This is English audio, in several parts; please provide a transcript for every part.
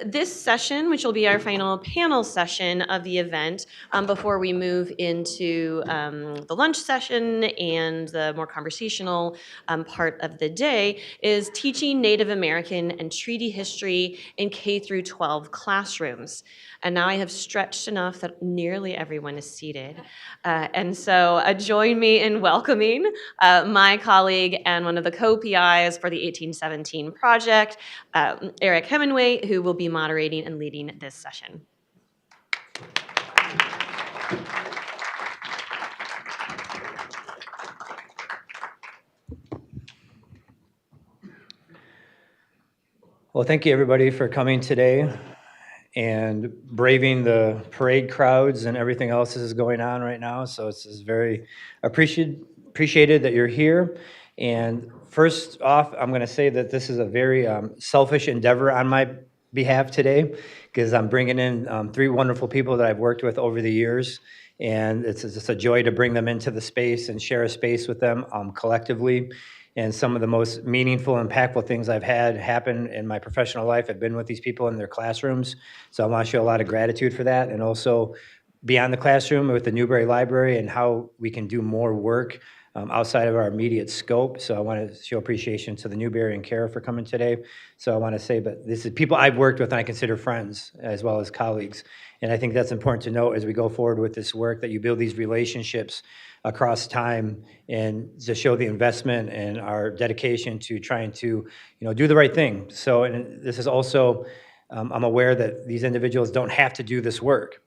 This session, which will be our final panel session of the event, before we move into the lunch session and the more conversational part of the day, is teaching Native American and treaty history in K through 12 classrooms. And now I have stretched enough that nearly everyone is seated. And so join me in welcoming my colleague and one of the co-PIs for the 1817 project, Eric Hemingway, who will be moderating and leading this session. Well, thank you everybody for coming today and braving the parade crowds and everything else that is going on right now. So it's very appreciated that you're here. And first off, I'm going to say that this is a very selfish endeavor on my behalf today, because I'm bringing in 3 wonderful people that I've worked with over the years. And it's just a joy to bring them into the space and share a space with them collectively. And some of the most meaningful, impactful things I've had happen in my professional life have been with these people in their classrooms. So I want to show a lot of gratitude for that. And also beyond the classroom with the Newberry Library and how we can do more work outside of our immediate scope. So I want to show appreciation to the Newberry and Kara for coming today. So I want to say, but this is people I've worked with and I consider friends as well as colleagues. And I think that's important to note as we go forward with this work, that you build these relationships across time and to show the investment and our dedication to trying to, do the right thing. So, and this is also, I'm aware that these individuals don't have to do this work.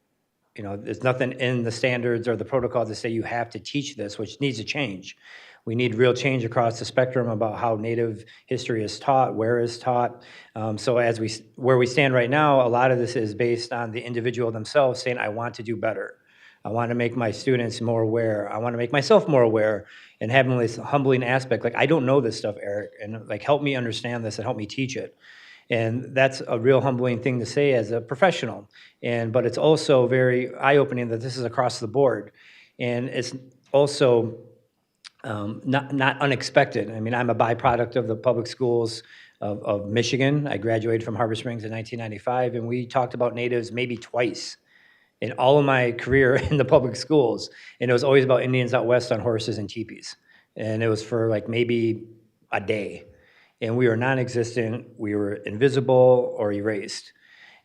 There's nothing in the standards or the protocol to say you have to teach this, which needs to change. We need real change across the spectrum about how Native history is taught, where it's taught. So where we stand right now, a lot of this is based on the individual themselves saying, I want to do better. I want to make my students more aware. I want to make myself more aware, and having this humbling aspect, like, I don't know this stuff, Eric, and like, help me understand this and help me teach it. And that's a real humbling thing to say as a professional. But it's also very eye-opening that this is across the board. And it's also not unexpected. I mean, I'm a byproduct of the public schools of Michigan. I graduated from Harbor Springs in 1995, and we talked about Natives maybe twice in all of my career in the public schools. And it was always about Indians out west on horses and teepees. And it was for like maybe a day. And we were non-existent, we were invisible or erased.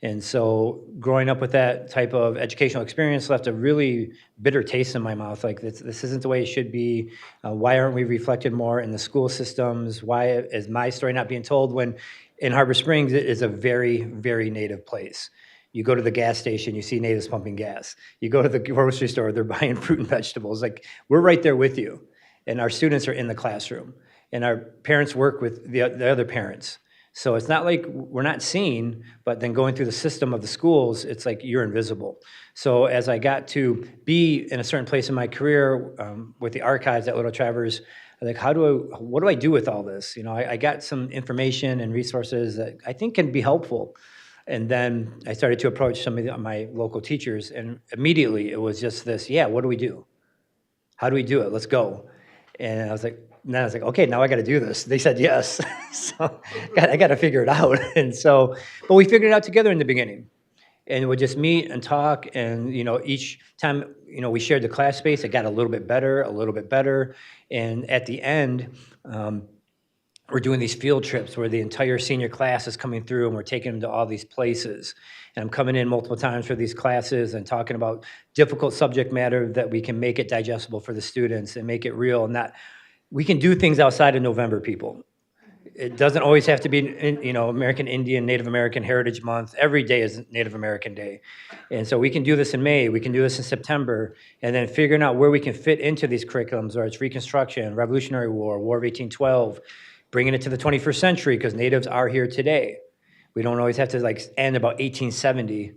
And so growing up with that type of educational experience left a really bitter taste in my mouth. Like, this isn't the way it should be. Why aren't we reflected more in the school systems? Why is my story not being told when in Harbor Springs it is a very, very Native place? You go to the gas station, you see Natives pumping gas. You go to the grocery store, they're buying fruit and vegetables. Like, we're right there with you. And our students are in the classroom. And our parents work with the other parents. So it's not like we're not seen, but then going through the system of the schools, it's like you're invisible. So as I got to be in a certain place in my career with the archives at Little Traverse, like, what do I do with all this? I got some information and resources that I think can be helpful. And then I started to approach some of my local teachers, and immediately it was just this, what do we do? How do we do it? Let's go. And I was like, okay, now I got to do this. They said yes. So I got to figure it out. And so, but we figured it out together in the beginning. And we'd just meet and talk. And, each time, we shared the class space, it got a little bit better. And at the end, we're doing these field trips where the entire senior class is coming through, and we're taking them to all these places. And I'm coming in multiple times for these classes and talking about difficult subject matter that we can make it digestible for the students and make it real. And we can do things outside of November, people. It doesn't always have to be, American Indian, Native American Heritage Month. Every day is Native American Day. And so we can do this in May, we can do this in September, and then figuring out where we can fit into these curriculums, whether it's Reconstruction, Revolutionary War, War of 1812, bringing it to the 21st century, because Natives are here today. We don't always have to end about 1870.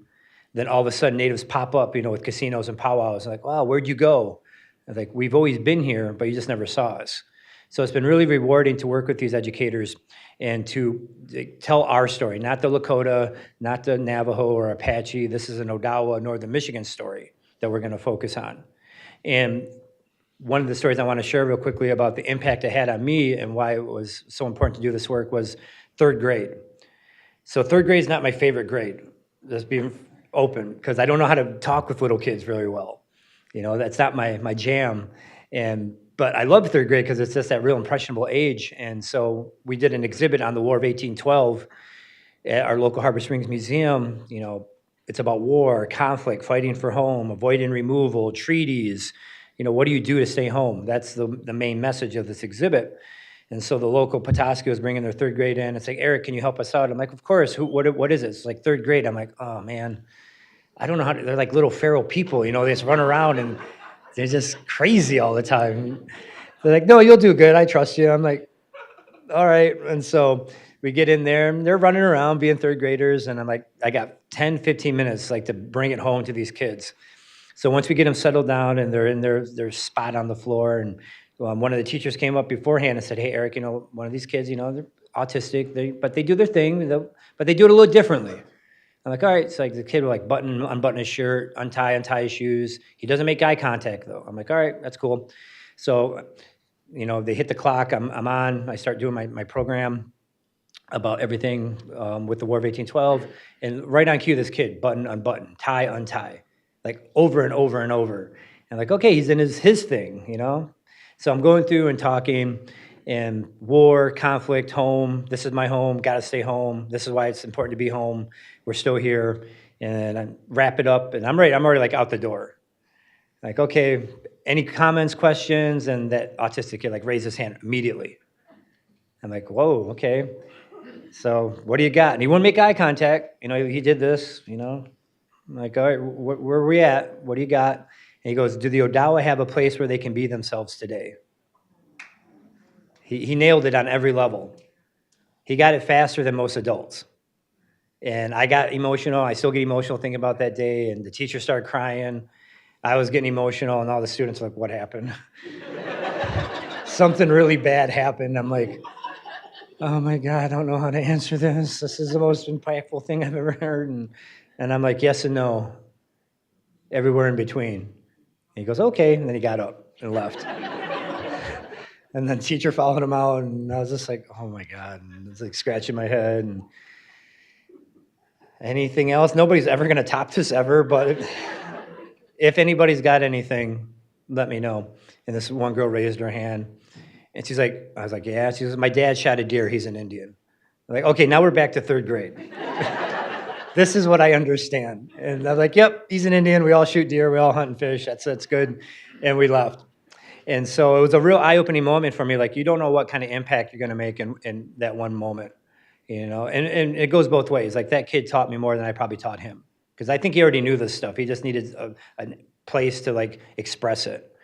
Then all of a sudden Natives pop up, with casinos and powwows. Like, wow, where'd you go? And like, we've always been here, but you just never saw us. So it's been really rewarding to work with these educators and to tell our story, not the Lakota, not the Navajo or Apache. This is an Odawa, Northern Michigan story that we're going to focus on. And one of the stories I want to share real quickly about the impact it had on me and why it was so important to do this work was 3rd grade. So third grade is not my favorite grade, just being open, because I don't know how to talk with little kids very well. That's not my jam. But I love third grade because it's just that real impressionable age. And so we did an exhibit on the War of 1812 at our local Harbor Springs Museum. It's about war, conflict, fighting for home, avoiding removal, treaties. What do you do to stay home? That's the main message of this exhibit. And so the local Petoskey was bringing their third grade in. It's like, Eric, can you help us out? I'm like, of course. What is it? It's like third grade. I'm like, oh man, I don't know how to. They're like little feral people. They just run around and they're just crazy all the time. They're like, no, you'll do good. I trust you. I'm like, all right. And so we get in there and they're running around being third graders. And I'm like, I got 10, 15 minutes like to bring it home to these kids. So once we get them settled down and they're in their spot on the floor, and one of the teachers came up beforehand and said, hey, Eric, one of these kids, they're autistic, but they do their thing, but they do it a little differently. I'm like, all right. So like the kid will like unbutton his shirt, untie his shoes. He doesn't make eye contact though. I'm like, all right, that's cool. So, they hit the clock. I'm on. I start doing my program about everything with the War of 1812. And right on cue, this kid, button, unbutton, tie, untie, like over and over and over. And like, okay, he's in his thing, So I'm going through and talking, and war, conflict, home. This is my home. Got to stay home. This is why it's important to be home. We're still here. And I wrap it up, and I'm ready. I'm already like out the door. Like, okay, any comments, questions? And that autistic kid like raised his hand immediately. I'm like, whoa, okay. So what do you got? And he wouldn't make eye contact. He did this, I'm like, all right, where are we at? What do you got? And he goes, do the Odawa have a place where they can be themselves today? He nailed it on every level. He got it faster than most adults. And I got emotional. I still get emotional thinking about that day. And the teacher started crying. I was getting emotional, and all the students were like, what happened? Something really bad happened. I'm like, oh my God, I don't know how to answer this. This is the most impactful thing I've ever heard. And I'm like, yes and no, everywhere in between. And he goes, okay. And then he got up and left. And then teacher followed him out, and I was just like, oh my God. And it's like scratching my head. And anything else? Nobody's ever going to top this ever, but if anybody's got anything, let me know. And this one girl raised her hand, and she's like, I was like, yeah. She says, my dad shot a deer. He's an Indian. I'm like, okay, now we're back to third grade. This is what I understand. And I was like, yep, he's an Indian. We all shoot deer. We all hunt and fish. That's good. And we left. And so it was a real eye-opening moment for me. Like, you don't know what kind of impact you're going to make in that one moment, And it goes both ways. Like, that kid taught me more than I probably taught him, because I think he already knew this stuff. He just needed a place to like express it,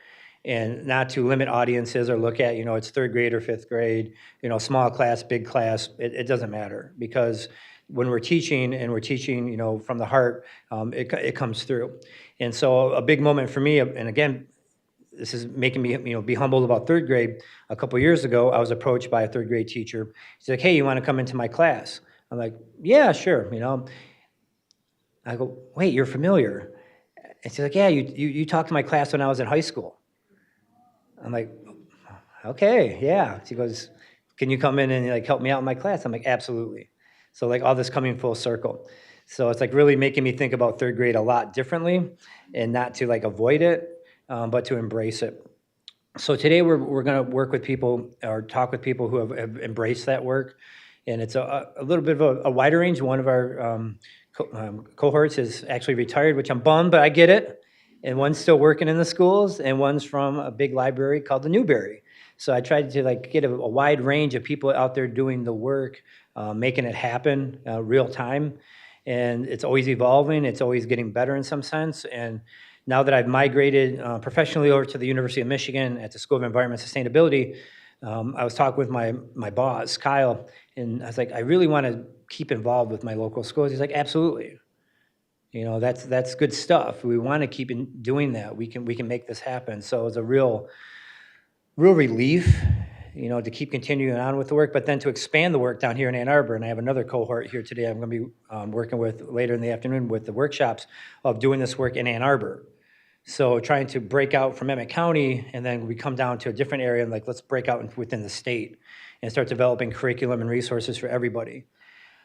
and not to limit audiences or look at, it's third grade or fifth grade, small class, big class. It doesn't matter, because when we're teaching and we're teaching, from the heart, it comes through. And so a big moment for me, and again, this is making me, be humbled about third grade. A couple of years ago, I was approached by a third grade teacher. She's like, hey, you want to come into my class? I'm like, yeah, sure, I go, wait, you're familiar. And she's like, yeah, you talked to my class when I was in high school. I'm like, okay, yeah. She goes, can you come in and like help me out in my class? I'm like, absolutely. So like all this coming full circle. So it's like really making me think about third grade a lot differently, and not to like avoid it, but to embrace it. So today we're going to work with people, or talk with people who have embraced that work. And it's a little bit of a wider range. One of our cohorts is actually retired, which I'm bummed, but I get it. And one's still working in the schools, and one's from a big library called the Newberry. So I tried to like get a wide range of people out there doing the work, making it happen real time. And it's always evolving. It's always getting better in some sense. And now that I've migrated professionally over to the University of Michigan at the School of Environment and Sustainability, I was talking with my boss, Kyle, and I was like, I really want to keep involved with my local schools. He's like, absolutely. That's good stuff. We want to keep doing that. We can make this happen. So it's a real relief, to keep continuing on with the work, but then to expand the work down here in Ann Arbor. And I have another cohort here today I'm going to be working with later in the afternoon with the workshops of doing this work in Ann Arbor. So trying to break out from Emmett County, and then we come down to a different area, and like, let's break out within the state and start developing curriculum and resources for everybody.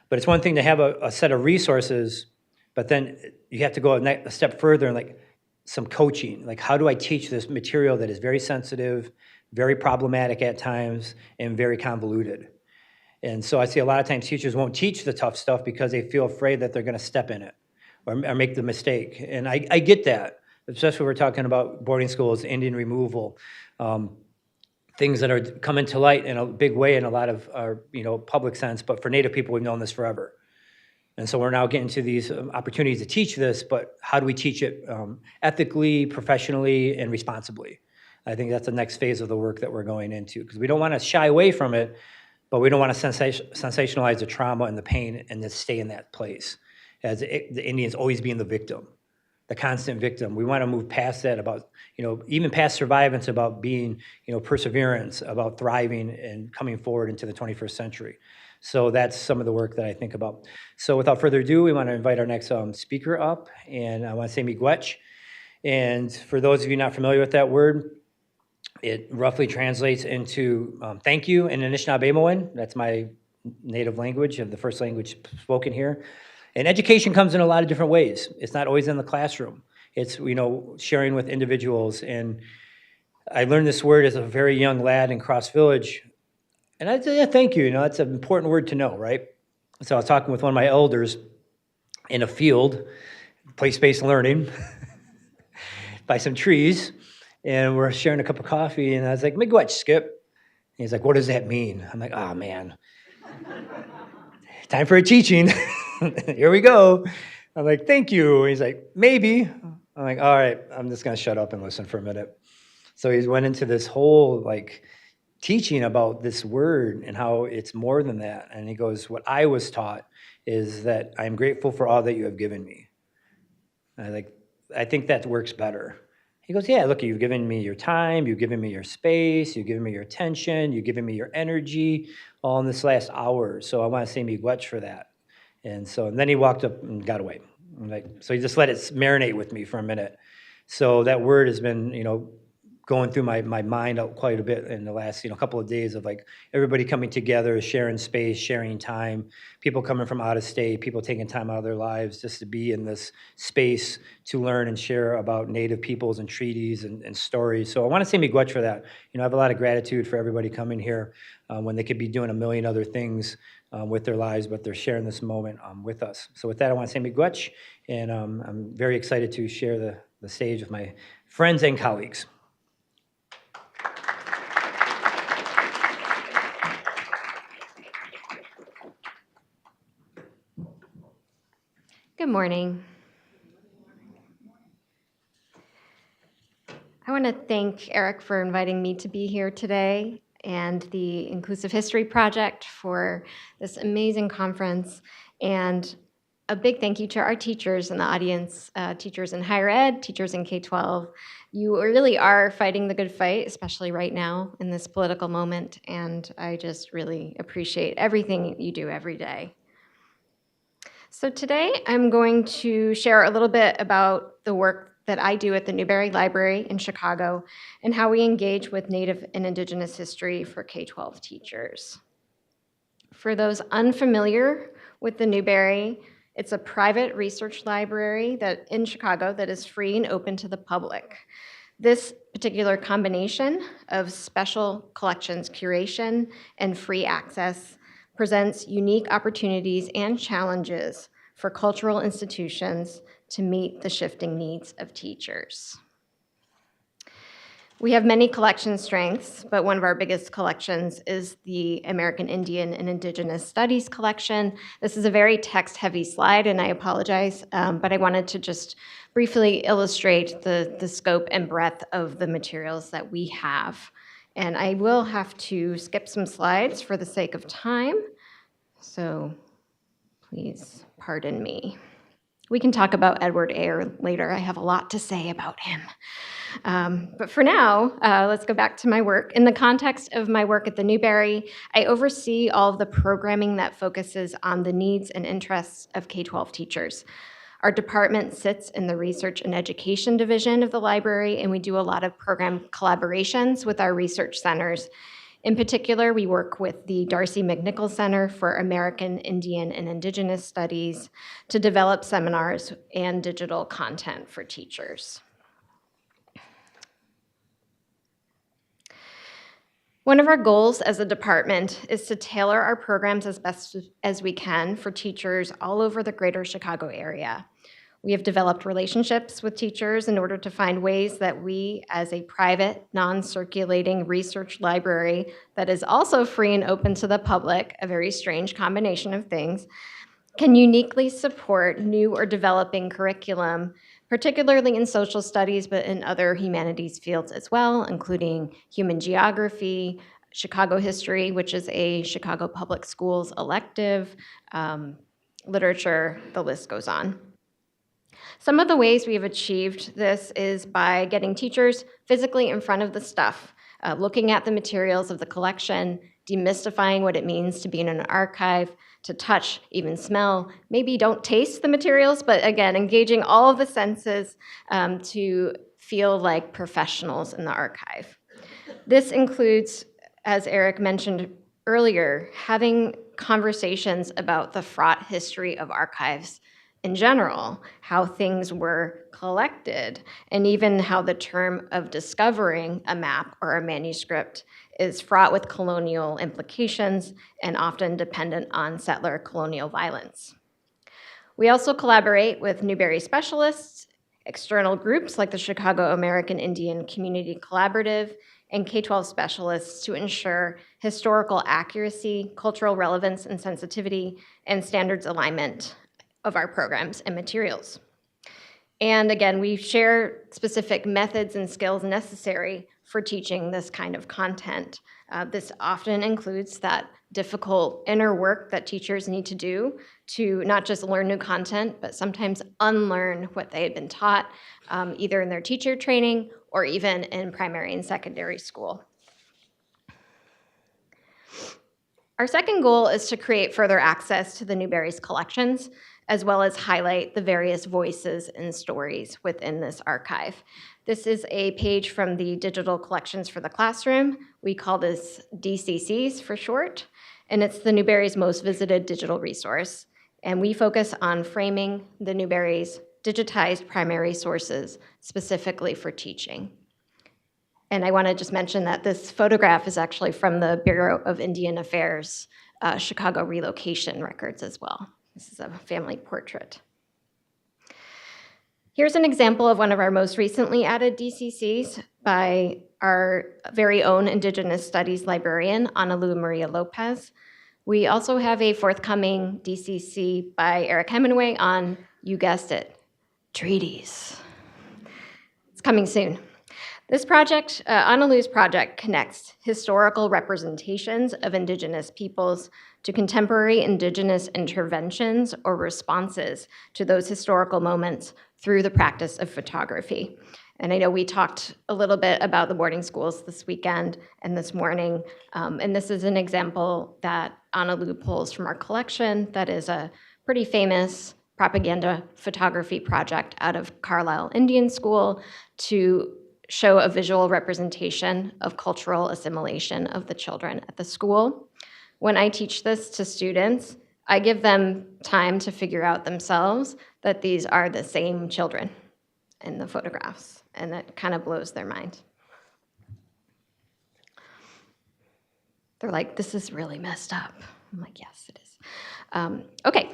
But it's one thing to have a set of resources, but then you have to go a step further and like some coaching. Like, how do I teach this material that is very sensitive, very problematic at times, and very convoluted? And so I see a lot of times teachers won't teach the tough stuff because they feel afraid that they're going to step in it or make the mistake. And I get that, especially when we're talking about boarding schools, Indian removal, things that are coming to light in a big way in a lot of our, public sense. But for Native people, we've known this forever. And so we're now getting to these opportunities to teach this, but how do we teach it ethically, professionally, and responsibly? I think that's the next phase of the work that we're going into, because we don't want to shy away from it, but we don't want to sensationalize the trauma and the pain and just stay in that place, as the Indians always being the victim, the constant victim. We want to move past that, about, even past survivance, about being, perseverance, about thriving and coming forward into the 21st century. So that's some of the work that I think about. So without further ado, we want to invite our next speaker up, and I want to say miigwech. And for those of you not familiar with that word, it roughly translates into thank you in Anishinaabe. That's my native language, of the first language spoken here. And education comes in a lot of different ways. It's not always in the classroom. It's, sharing with individuals. And I learned this word as a very young lad in Cross Village. And I'd say, yeah, thank you. That's an important word to know, right? So I was talking with one of my elders in a field, place-based learning, by some trees, and we're sharing a cup of coffee, and I was like, miigwech, Skip. And he's like, what does that mean? I'm like, oh, man. Time for a teaching. Here we go. I'm like, thank you. He's like, maybe. I'm like, all right, I'm just going to shut up and listen for a minute. So he went into this whole, teaching about this word and how it's more than that. And he goes, what I was taught is that I'm grateful for all that you have given me. And I think that works better. He goes, yeah, look, you've given me your time, you've given me your space, you've given me your attention, you've given me your energy, all in this last hour. So I want to say miigwech for that. And then he walked up and got away. So he just let it marinate with me for a minute. So that word has been, going through my mind quite a bit in the last, couple of days, of everybody coming together, sharing space, sharing time, people coming from out of state, people taking time out of their lives just to be in this space to learn and share about Native peoples and treaties and stories. So I want to say miigwech for that. I have a lot of gratitude for everybody coming here when they could be doing a million other things with their lives, but they're sharing this moment with us. So with that, I want to say miigwech, and I'm very excited to share the stage with my friends and colleagues. Good morning. I want to thank Eric for inviting me to be here today, and the Inclusive History Project for this amazing conference, and a big thank you to our teachers in the audience, teachers in higher ed, teachers in K-12. You really are fighting the good fight, especially right now in this political moment, and I just really appreciate everything you do every day. So today I'm going to share a little bit about the work that I do at the Newberry Library in Chicago and how we engage with Native and Indigenous history for K-12 teachers. For those unfamiliar with the Newberry, it's a private research library in Chicago that is free and open to the public. This particular combination of special collections curation and free access presents unique opportunities and challenges for cultural institutions to meet the shifting needs of teachers. We have many collection strengths, but one of our biggest collections is the American Indian and Indigenous Studies collection. This is a very text-heavy slide, and I apologize, but I wanted to just briefly illustrate the scope and breadth of the materials that we have. And I will have to skip some slides for the sake of time, so please pardon me. We can talk about Edward Eyre later. I have a lot to say about him. But for now, let's go back to my work. In the context of my work at the Newberry, I oversee all of the programming that focuses on the needs and interests of K-12 teachers. Our department sits in the Research and Education Division of the library, and we do a lot of program collaborations with our research centers In particular, we work with the Darcy McNichol Center for American Indian and Indigenous Studies to develop seminars and digital content for teachers. One of our goals as a department is to tailor our programs as best as we can for teachers all over the greater Chicago area. We have developed relationships with teachers in order to find ways that we, as a private, non-circulating research library that is also free and open to the public, a very strange combination of things, can uniquely support new or developing curriculum, particularly in social studies, but in other humanities fields as well, including human geography, Chicago history, which is a Chicago Public Schools elective, literature, the list goes on. Some of the ways we have achieved this is by getting teachers physically in front of the stuff, looking at the materials of the collection, demystifying what it means to be in an archive, to touch, even smell, maybe don't taste the materials, but again, engaging all of the senses to feel like professionals in the archive. This includes, as Eric mentioned earlier, having conversations about the fraught history of archives in general, how things were collected, and even how the term of discovering a map or a manuscript is fraught with colonial implications and often dependent on settler colonial violence. We also collaborate with Newberry specialists, external groups like the Chicago American Indian Community Collaborative, and K-12 specialists to ensure historical accuracy, cultural relevance and sensitivity, and standards alignment of our programs and materials. And again, we share specific methods and skills necessary for teaching this kind of content. This often includes that difficult inner work that teachers need to do to not just learn new content, but sometimes unlearn what they had been taught, either in their teacher training or even in primary and secondary school. Our second goal is to create further access to the Newberry's collections, as well as highlight the various voices and stories within this archive. This is a page from the Digital Collections for the Classroom. We call this DCCs for short, and it's the Newberry's most visited digital resource. And we focus on framing the Newberry's digitized primary sources specifically for teaching. And I want to just mention that this photograph is actually from the Bureau of Indian Affairs Chicago relocation records as well. This is a family portrait. Here's an example of one of our most recently added DCCs by our very own Indigenous Studies librarian, Annemarie Maria Lopez. We also have a forthcoming DCC by Eric Hemingway on, you guessed it, treaties. It's coming soon. This project, Annaloo's project, connects historical representations of Indigenous peoples to contemporary Indigenous interventions or responses to those historical moments through the practice of photography. And I know we talked a little bit about the boarding schools this weekend and this morning, and this is an example that Annaloo pulls from our collection that is a pretty famous propaganda photography project out of Carlisle Indian School to show a visual representation of cultural assimilation of the children at the school. When I teach this to students, I give them time to figure out themselves that these are the same children in the photographs, and that kind of blows their mind. They're like, this is really messed up. I'm like, yes, it is. Okay,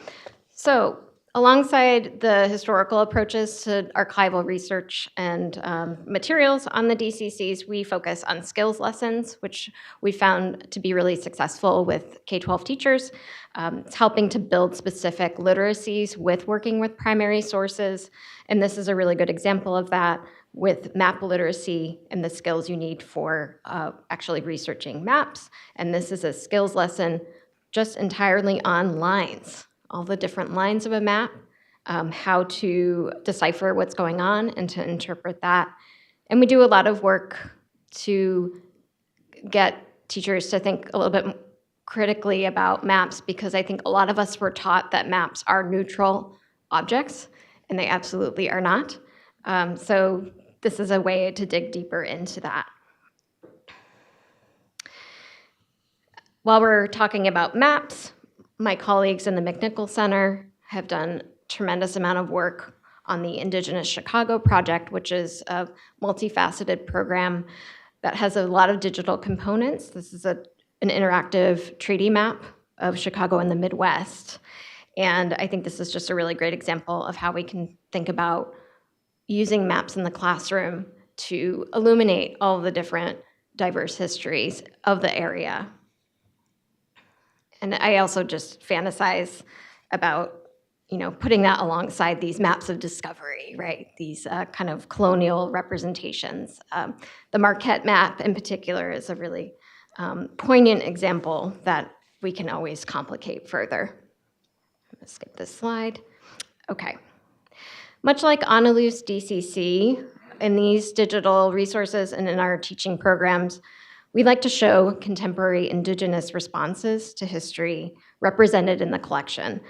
so alongside the historical approaches to archival research and materials on the DCCs, we focus on skills lessons, which we found to be really successful with K-12 teachers. It's helping to build specific literacies with working with primary sources, and this is a really good example of that with map literacy and the skills you need for actually researching maps. And this is a skills lesson just entirely on lines. All the different lines of a map, how to decipher what's going on and to interpret that. And we do a lot of work to get teachers to think a little bit critically about maps, because I think a lot of us were taught that maps are neutral objects, and they absolutely are not. So this is a way to dig deeper into that. While we're talking about maps, my colleagues in the McNichol Center have done tremendous amount of work on the Indigenous Chicago Project, which is a multifaceted program that has a lot of digital components. This is an interactive treaty map of Chicago and the Midwest. And I think this is just a really great example of how we can think about using maps in the classroom to illuminate all the different diverse histories of the area. And I also just fantasize about, putting that alongside these maps of discovery, right? These kind of colonial representations. The Marquette map in particular is a really poignant example that we can always complicate further. I'm gonna skip this slide. Okay. Much like Honolulu's DCC, in these digital resources and in our teaching programs, we like to show contemporary Indigenous responses to history represented in the collection.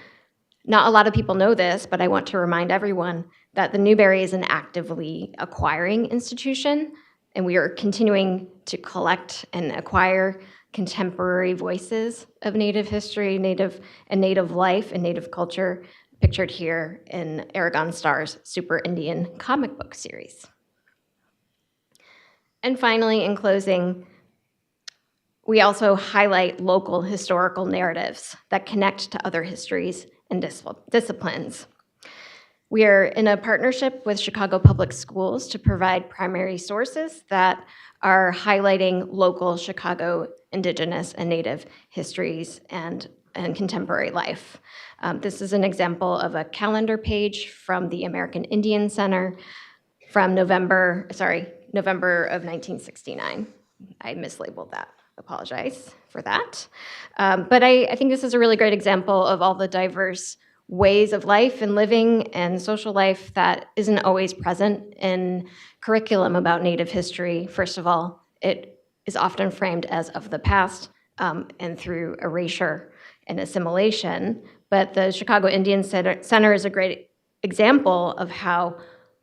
Not a lot of people know this, but I want to remind everyone that the Newberry is an actively acquiring institution, and we are continuing to collect and acquire contemporary voices of Native history, Native life, and Native culture, pictured here in Aragon Star's Super Indian comic book series. And finally, in closing, we also highlight local historical narratives that connect to other histories and disciplines. We are in a partnership with Chicago Public Schools to provide primary sources that are highlighting local Chicago Indigenous and Native histories and contemporary life. This is an example of a calendar page from the American Indian Center from November of 1969. I mislabeled that. Apologize for that. But I think this is a really great example of all the diverse ways of life and living and social life that isn't always present in curriculum about Native history. First of all, it is often framed as of the past and through erasure and assimilation. But the Chicago Indian Center is a great example of how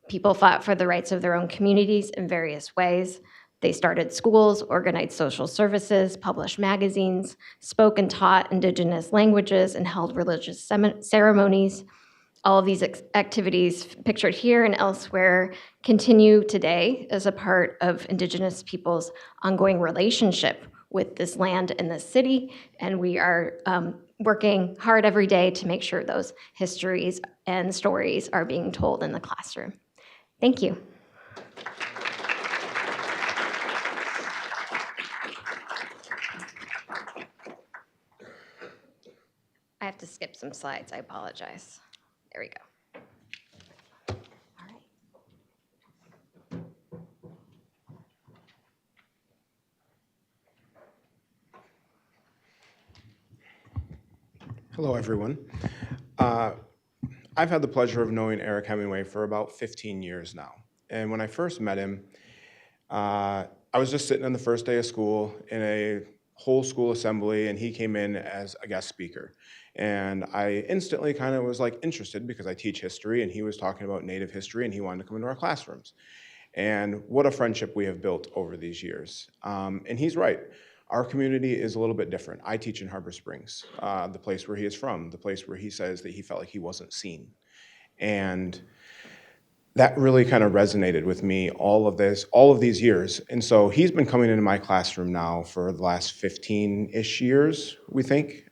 people fought for the rights of their own communities in various ways. They started schools, organized social services, published magazines, spoke and taught Indigenous languages, and held religious ceremonies. All of these activities pictured here and elsewhere continue today as a part of Indigenous people's ongoing relationship with this land and this city, and we are working hard every day to make sure those histories and stories are being told in the classroom. Thank you. I have to skip some slides, I apologize. There we go. All right. Hello, everyone. I've had the pleasure of knowing Eric Hemingway for about 15 years now. And when I first met him, I was just sitting on the first day of school in a whole school assembly, and he came in as a guest speaker. And I instantly kind of was like interested because I teach history, and he was talking about Native history, and he wanted to come into our classrooms. And what a friendship we have built over these years. And he's right. Our community is a little bit different. I teach in Harbor Springs, the place where he is from, the place where he says that he felt like he wasn't seen. And that really kind of resonated with me all of these years. And so he's been coming into my classroom now for the last 15-ish years, we think.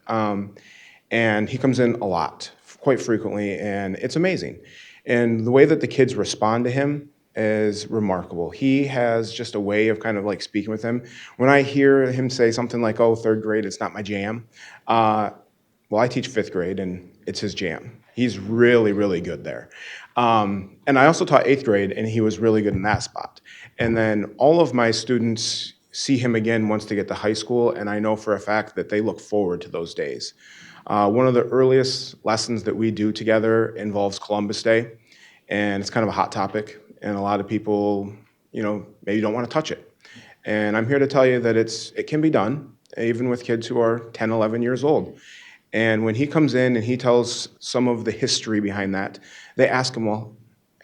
And he comes in a lot, quite frequently, and it's amazing. And the way that the kids respond to him is remarkable. He has just a way of kind of like speaking with them. When I hear him say something like, oh, third grade, it's not my jam. Well, I teach fifth grade, and it's his jam. He's really, really good there. And I also taught eighth grade, and he was really good in that spot. And then all of my students see him again once they get to high school, and I know for a fact that they look forward to those days. One of the earliest lessons that we do together involves Columbus Day, and it's kind of a hot topic, and a lot of people, maybe don't want to touch it. And I'm here to tell you that it can be done, even with kids who are 10, 11 years old. And when he comes in and he tells some of the history behind that, they ask him, well,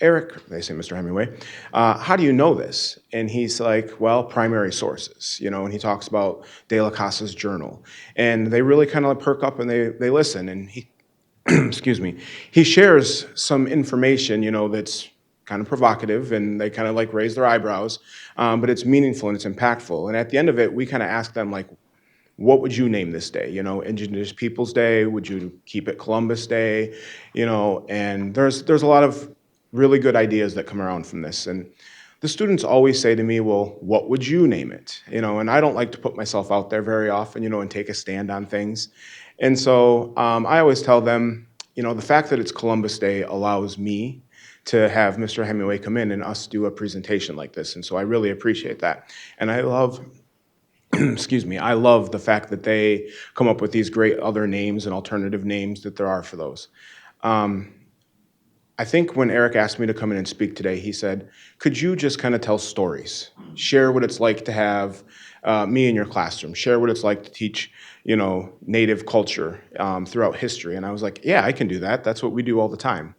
Eric, they say, Mr. Hemingway, how do you know this? And he's like, well, primary sources, and he talks about De La Casa's journal. And they really kind of perk up and they listen. And he, excuse me, he shares some information, that's kind of provocative, and they kind of like raise their eyebrows, but it's meaningful and it's impactful. And at the end of it, we kind of ask them, like, what would you name this day? Indigenous Peoples Day? Would you keep it Columbus Day? And there's a lot of really good ideas that come around from this. And the students always say to me, well, what would you name it? And I don't like to put myself out there very often, and take a stand on things. And so I always tell them, the fact that it's Columbus Day allows me to have Mr. Hemingway come in and us do a presentation like this. And so I really appreciate that. And I love excuse me, I love the fact that they come up with these great other names and alternative names that there are for those. I think when Eric asked me to come in and speak today, he said, could you just kind of tell stories? Share what it's like to have me in your classroom. Share what it's like to teach, Native culture throughout history. And I was like, yeah, I can do that. That's what we do all the time.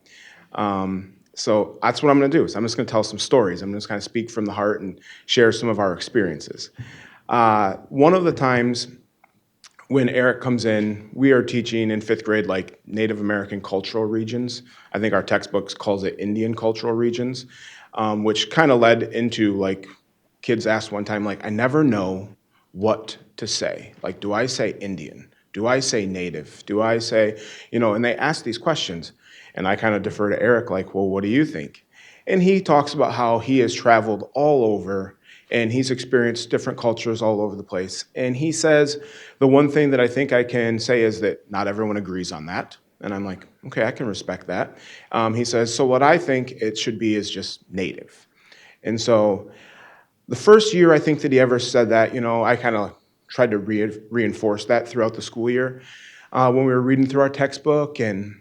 So that's what I'm going to do. So I'm just going to tell some stories. I'm just kind of speak from the heart and share some of our experiences. One of the times when Eric comes in, we are teaching in 5th grade like Native American cultural regions. I think our textbooks calls it Indian cultural regions, which kind of led into like kids asked one time, like, I never know what to say. Like, do I say Indian? Do I say Native? Do I say, and they ask these questions. And I kind of defer to Eric, like, well, what do you think? And he talks about how he has traveled all over and he's experienced different cultures all over the place. And he says, the one thing that I think I can say is that not everyone agrees on that. And I'm like, okay, I can respect that. He says, so what I think it should be is just Native. And so the first year I think that he ever said that, I kind of tried to reinforce that throughout the school year when we were reading through our textbook. And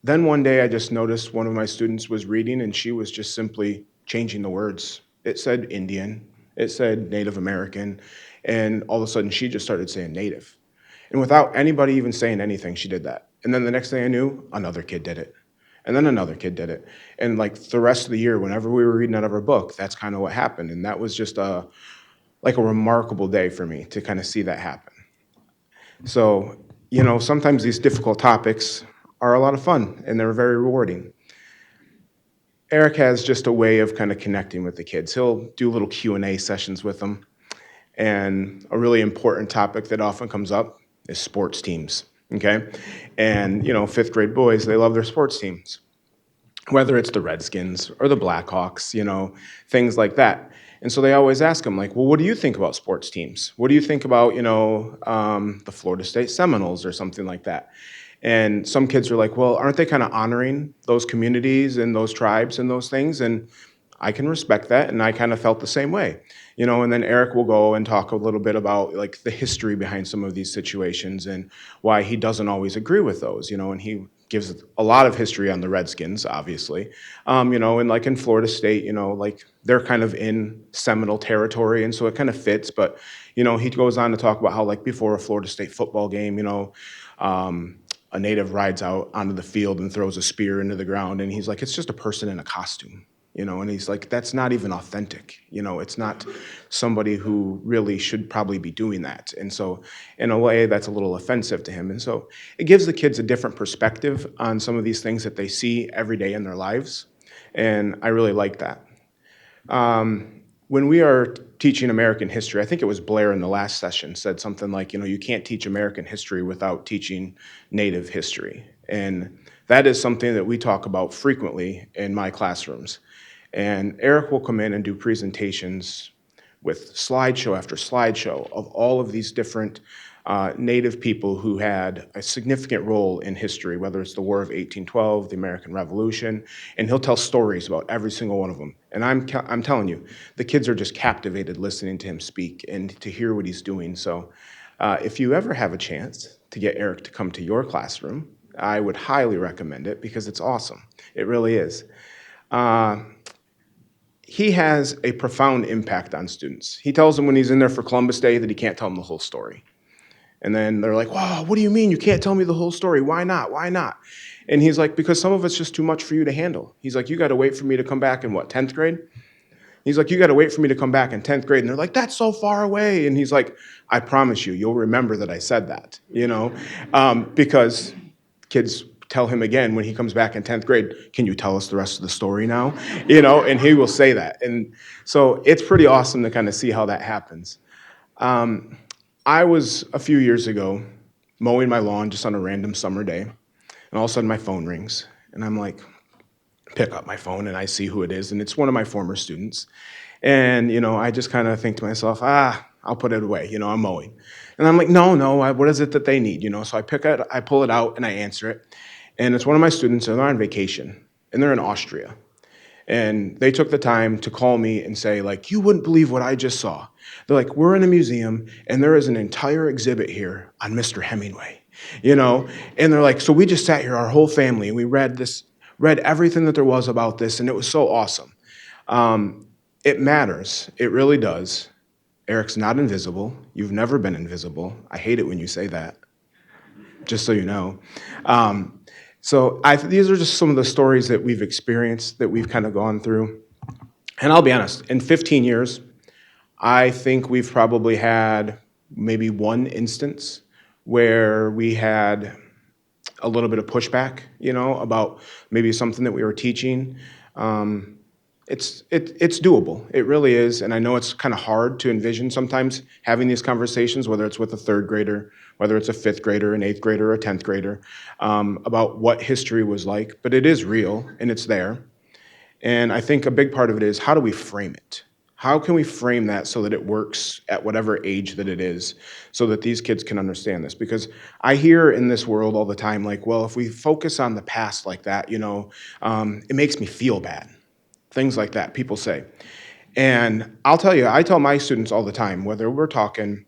then one day I just noticed one of my students was reading and she was just simply changing the words. It said Indian, it said Native American, and all of a sudden she just started saying Native. And without anybody even saying anything, she did that. And then the next thing I knew, another kid did it. And then another kid did it. And like the rest of the year, whenever we were reading out of our book, that's kind of what happened. And that was just a remarkable day for me to kind of see that happen. So, sometimes these difficult topics are a lot of fun and they're very rewarding. Eric has just a way of kind of connecting with the kids. He'll do little Q&A sessions with them. And a really important topic that often comes up is sports teams, okay? And, 5th grade boys, they love their sports teams, whether it's the Redskins or the Blackhawks, things like that. And so they always ask him, like, well, what do you think about sports teams? What do you think about, the Florida State Seminoles or something like that? And some kids are like, well, aren't they kind of honoring those communities and those tribes and those things? And I can respect that, and I kind of felt the same way. And then Eric will go and talk a little bit about like the history behind some of these situations and why he doesn't always agree with those, and he gives a lot of history on the Redskins, obviously, and like in Florida State, like they're kind of in Seminole territory, and so it kind of fits, but, he goes on to talk about how like before a Florida State football game, a native rides out onto the field and throws a spear into the ground, and he's like, it's just a person in a costume. And he's like, that's not even authentic. It's not somebody who really should probably be doing that. And so in a way, that's a little offensive to him. And so it gives the kids a different perspective on some of these things that they see every day in their lives. And I really like that. When we are teaching American history, I think it was Blair in the last session said something like, you can't teach American history without teaching Native history. And that is something that we talk about frequently in my classrooms. And Eric will come in and do presentations with slideshow after slideshow of all of these different Native people who had a significant role in history, whether it's the War of 1812, the American Revolution, and he'll tell stories about every single one of them. And I'm telling you, the kids are just captivated listening to him speak and to hear what he's doing. So if you ever have a chance to get Eric to come to your classroom, I would highly recommend it because it's awesome. It really is. He has a profound impact on students. He tells them when he's in there for Columbus Day that he can't tell them the whole story. And then they're like, wow, what do you mean you can't tell me the whole story? Why not? Why not? And he's like, because some of it's just too much for you to handle. He's like, you got to wait for me to come back in what, 10th grade? He's like, you got to wait for me to come back in 10th grade. And they're like, that's so far away. And he's like, I promise you, you'll remember that I said that, because kids tell him again when he comes back in 10th grade, can you tell us the rest of the story now? And he will say that. And so it's pretty awesome to kind of see how that happens. I was, a few years ago, mowing my lawn just on a random summer day, and all of a sudden my phone rings, and I'm like, pick up my phone, and I see who it is, and it's one of my former students. And, I just kind of think to myself, I'll put it away, I'm mowing. And I'm like, no, what is it that they need, So I pull it out, and I answer it. And it's one of my students, and they're on vacation, and they're in Austria. And they took the time to call me and say, like, you wouldn't believe what I just saw. They're like, we're in a museum, and there is an entire exhibit here on Mr. Hemingway, And they're like, so we just sat here, our whole family, and we read everything that there was about this, and it was so awesome. It matters. It really does. Eric's not invisible. You've never been invisible. I hate it when you say that, just so you know. These are just some of the stories that we've experienced, that we've kind of gone through. And I'll be honest, in 15 years, I think we've probably had maybe one instance where we had a little bit of pushback, about maybe something that we were teaching. It's doable. It really is. And I know it's kind of hard to envision sometimes having these conversations, whether it's with a third grader, whether it's a fifth grader, an eighth grader, or a 10th grader, about what history was like. But it is real, and it's there. And I think a big part of it is, how do we frame it? How can we frame that so that it works at whatever age that it is, so that these kids can understand this? Because I hear in this world all the time, like, well, if we focus on the past like that, it makes me feel bad. Things like that, people say. And I'll tell you, I tell my students all the time, whether we're talking,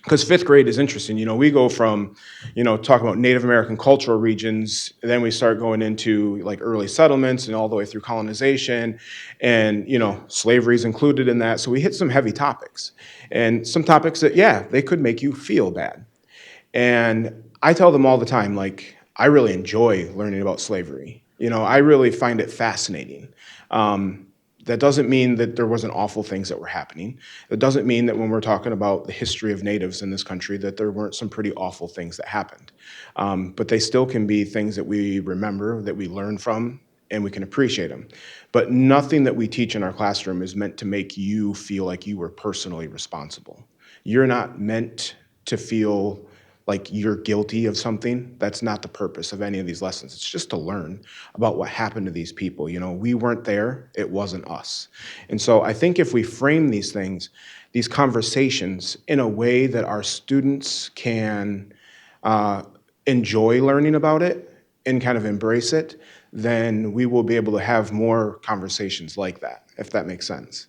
because fifth grade is interesting. We go from, talking about Native American cultural regions, and then we start going into like early settlements and all the way through colonization, and, slavery is included in that. So we hit some heavy topics, and some topics that, they could make you feel bad. And I tell them all the time, like, I really enjoy learning about slavery. I really find it fascinating. That doesn't mean that there wasn't awful things that were happening. It doesn't mean that when we're talking about the history of natives in this country that there weren't some pretty awful things that happened. But they still can be things that we remember, that we learn from, and we can appreciate them. But nothing that we teach in our classroom is meant to make you feel like you were personally responsible. You're not meant to feel like you're guilty of something. That's not the purpose of any of these lessons. It's just to learn about what happened to these people. We weren't there, it wasn't us. And so I think if we frame these things, these conversations, in a way that our students can enjoy learning about it and kind of embrace it, then we will be able to have more conversations like that, if that makes sense.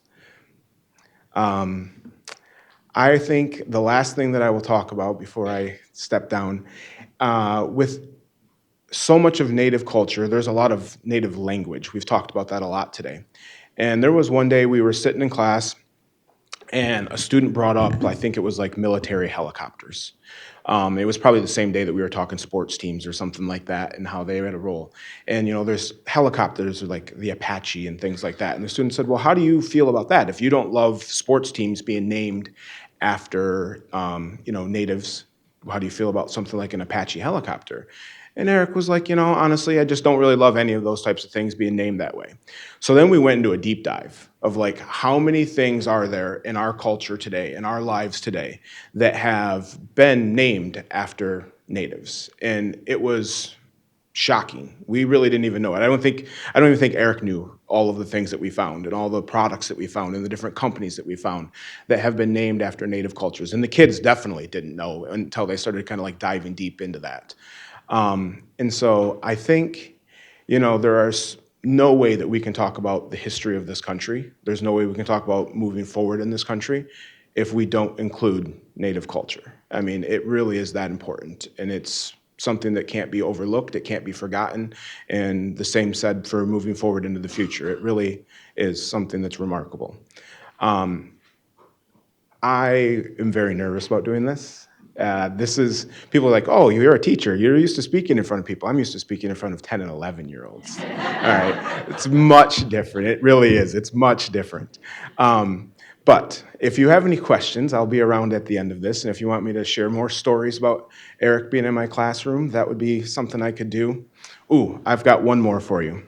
I think the last thing that I will talk about before I step down, with so much of Native culture, there's a lot of Native language. We've talked about that a lot today. And there was one day we were sitting in class, and a student brought up, I think it was like military helicopters. It was probably the same day that we were talking sports teams or something like that, and how they had a role. And there's helicopters like the Apache and things like that. And the student said, well, how do you feel about that? If you don't love sports teams being named after natives, how do you feel about something like an Apache helicopter? And Eric was like, honestly, I just don't really love any of those types of things being named that way. So then we went into a deep dive of like, how many things are there in our culture today, in our lives today, that have been named after natives? And it was shocking. We really didn't even know it. I don't even think Eric knew all of the things that we found, and all the products that we found, and the different companies that we found that have been named after native cultures. And the kids definitely didn't know until they started kind of like diving deep into that. And so I think, there is no way that we can talk about the history of this country. There's no way we can talk about moving forward in this country if we don't include Native culture. I mean, it really is that important, and it's something that can't be overlooked, it can't be forgotten, and the same said for moving forward into the future. It really is something that's remarkable. I am very nervous about doing this, People are like, oh, you're a teacher. You're used to speaking in front of people. I'm used to speaking in front of 10 and 11-year-olds. All right, it's much different. It really is. It's much different. But if you have any questions, I'll be around at the end of this. And if you want me to share more stories about Eric being in my classroom, that would be something I could do. Ooh, I've got one more for you.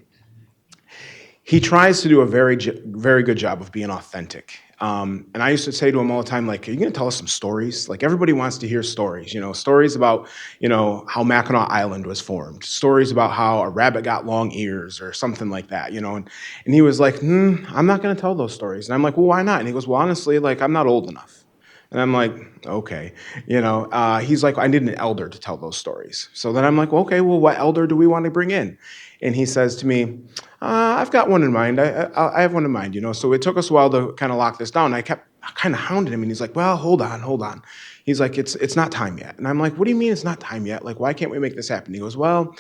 He tries to do a very good job of being authentic. And I used to say to him all the time, like, are you going to tell us some stories? Like, everybody wants to hear stories, stories about, how Mackinac Island was formed, stories about how a rabbit got long ears or something like that, and he was like, I'm not going to tell those stories. And I'm like, well, why not? And he goes, well, honestly, like, I'm not old enough. And I'm like, okay, he's like, I need an elder to tell those stories. So then I'm like, well, okay, well, what elder do we want to bring in? And he says to me, I've got one in mind. I have one in mind, So it took us a while to kind of lock this down. I kept kind of hounding him, and he's like, well, hold on. He's like, it's not time yet. And I'm like, what do you mean it's not time yet? Like, why can't we make this happen? He goes, well,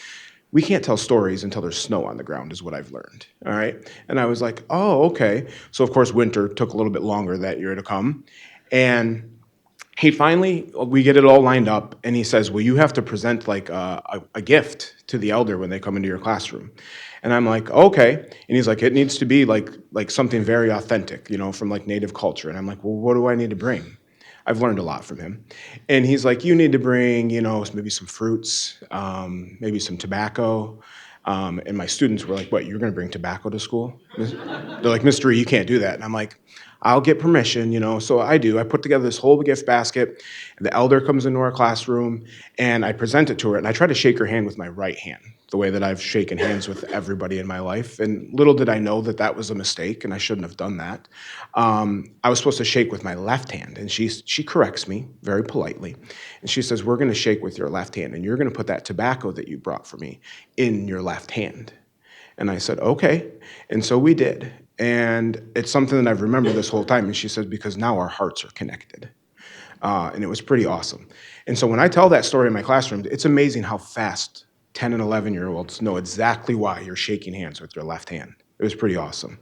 we can't tell stories until there's snow on the ground, is what I've learned. All right. And I was like, oh, okay. So of course, winter took a little bit longer that year to come. And we get it all lined up, and he says, well, you have to present like a gift to the elder when they come into your classroom. And I'm like, okay. And he's like, it needs to be like something very authentic, from like native culture. And I'm like, well, what do I need to bring? I've learned a lot from him. And he's like, you need to bring, maybe some fruits, maybe some tobacco. And my students were like, what, you're going to bring tobacco to school? They're like, Mr. E, you can't do that. And I'm like, I'll get permission, so I do. I put together this whole gift basket. The elder comes into our classroom, and I present it to her, and I try to shake her hand with my right hand, the way that I've shaken hands with everybody in my life. And little did I know that that was a mistake, and I shouldn't have done that. I was supposed to shake with my left hand, and she corrects me very politely. And she says, we're going to shake with your left hand, and you're going to put that tobacco that you brought for me in your left hand. And I said, okay. And so we did. And it's something that I've remembered this whole time. And she says, because now our hearts are connected. And it was pretty awesome. And so when I tell that story in my classroom, it's amazing how fast 10 and 11-year-olds know exactly why you're shaking hands with your left hand. It was pretty awesome.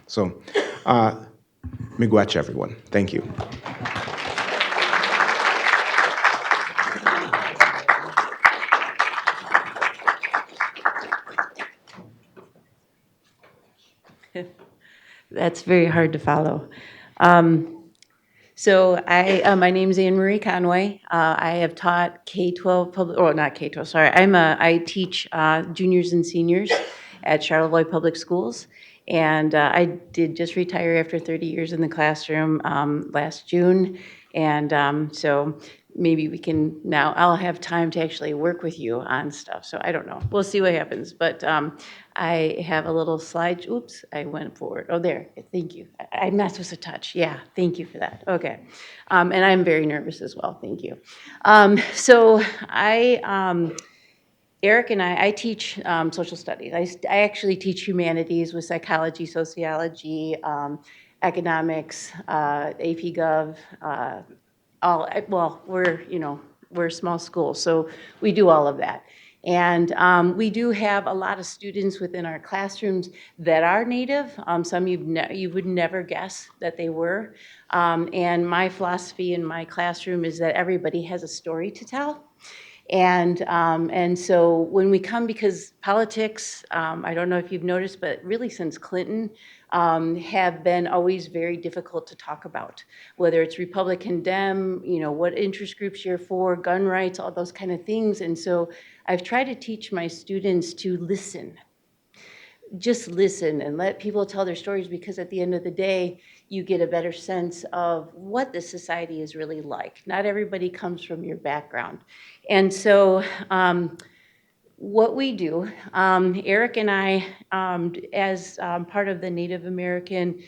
So, miigwech, everyone. Thank you. That's very hard to follow. My name is Annemarie Conway. I have taught K-12 not K-12, sorry. I teach juniors and seniors at Charlevoix Public Schools. And I did just retire after 30 years in the classroom last June. And so maybe I'll have time to actually work with you on stuff. So I don't know. We'll see what happens. But I have a little slide. Oops, I went forward. Oh, there. Thank you. I'm not supposed to touch. Yeah, thank you for that. Okay. And I'm very nervous as well. Thank you. Eric and I teach social studies. I actually teach humanities with psychology, sociology, economics, AP Gov, we're a small school, so we do all of that. And we do have a lot of students within our classrooms that are Native. Some you would never guess that they were. And my philosophy in my classroom is that everybody has a story to tell. And so when we come, because politics, I don't know if you've noticed, but really since Clinton, have been always very difficult to talk about, whether it's Republican, Dem, what interest groups you're for, gun rights, all those kind of things. And so I've tried to teach my students to listen. Just listen and let people tell their stories, because at the end of the day, you get a better sense of what the society is really like. Not everybody comes from your background. And so what we do, Eric and I, as part of the Native American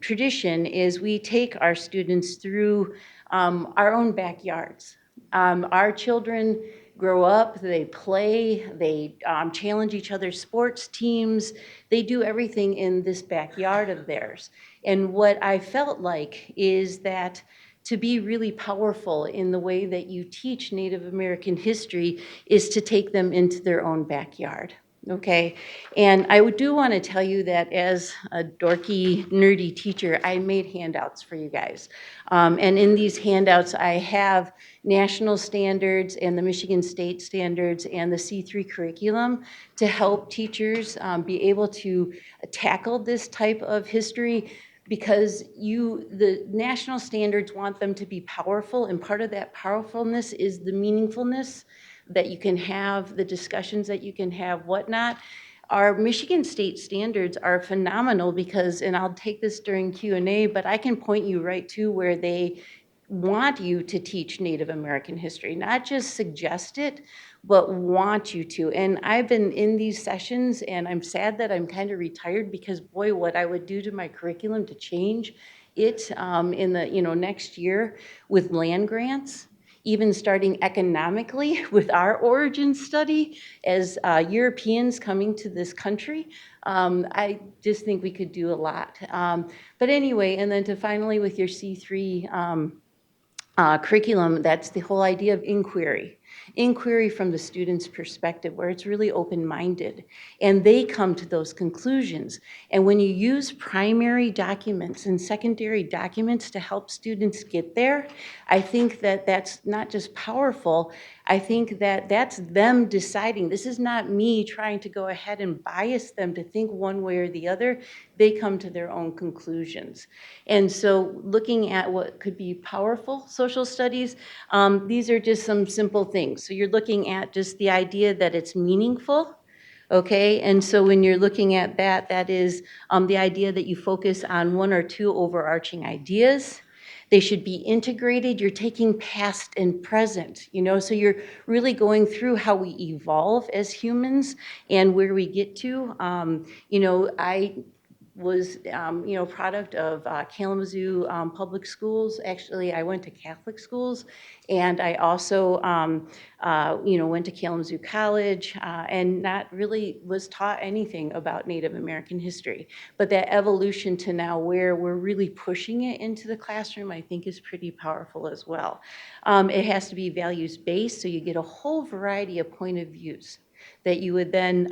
tradition, is we take our students through our own backyards. Our children grow up, they play, they challenge each other's sports teams. They do everything in this backyard of theirs. And what I felt like is that to be really powerful in the way that you teach Native American history is to take them into their own backyard. Okay, and I do want to tell you that as a dorky, nerdy teacher, I made handouts for you guys. And in these handouts, I have national standards and the Michigan State standards and the C3 curriculum to help teachers be able to tackle this type of history, because the national standards want them to be powerful, and part of that powerfulness is the meaningfulness that you can have, the discussions that you can have, whatnot. Our Michigan State standards are phenomenal because, and I'll take this during Q&A, but I can point you right to where they want you to teach Native American history, not just suggest it, but want you to. And I've been in these sessions, and I'm sad that I'm kind of retired, because boy, what I would do to my curriculum to change it in the next year with land grants, even starting economically with our origin study as Europeans coming to this country. I just think we could do a lot. But anyway, and then to finally with your C3 curriculum, that's the whole idea of inquiry. Inquiry from the student's perspective, where it's really open-minded, and they come to those conclusions. And when you use primary documents and secondary documents to help students get there, I think that that's not just powerful, I think that that's them deciding. This is not me trying to go ahead and bias them to think one way or the other. They come to their own conclusions. And so looking at what could be powerful social studies, these are just some simple things. So you're looking at just the idea that it's meaningful. Okay, and so when you're looking at that, that is the idea that you focus on one or two overarching ideas. They should be integrated. You're taking past and present, so you're really going through how we evolve as humans and where we get to. I was, product of Kalamazoo public schools. Actually, I went to Catholic schools, and I also, went to Kalamazoo College, and not really was taught anything about Native American history. But that evolution to now where we're really pushing it into the classroom, I think is pretty powerful as well. It has to be values-based, so you get a whole variety of point of views that you would then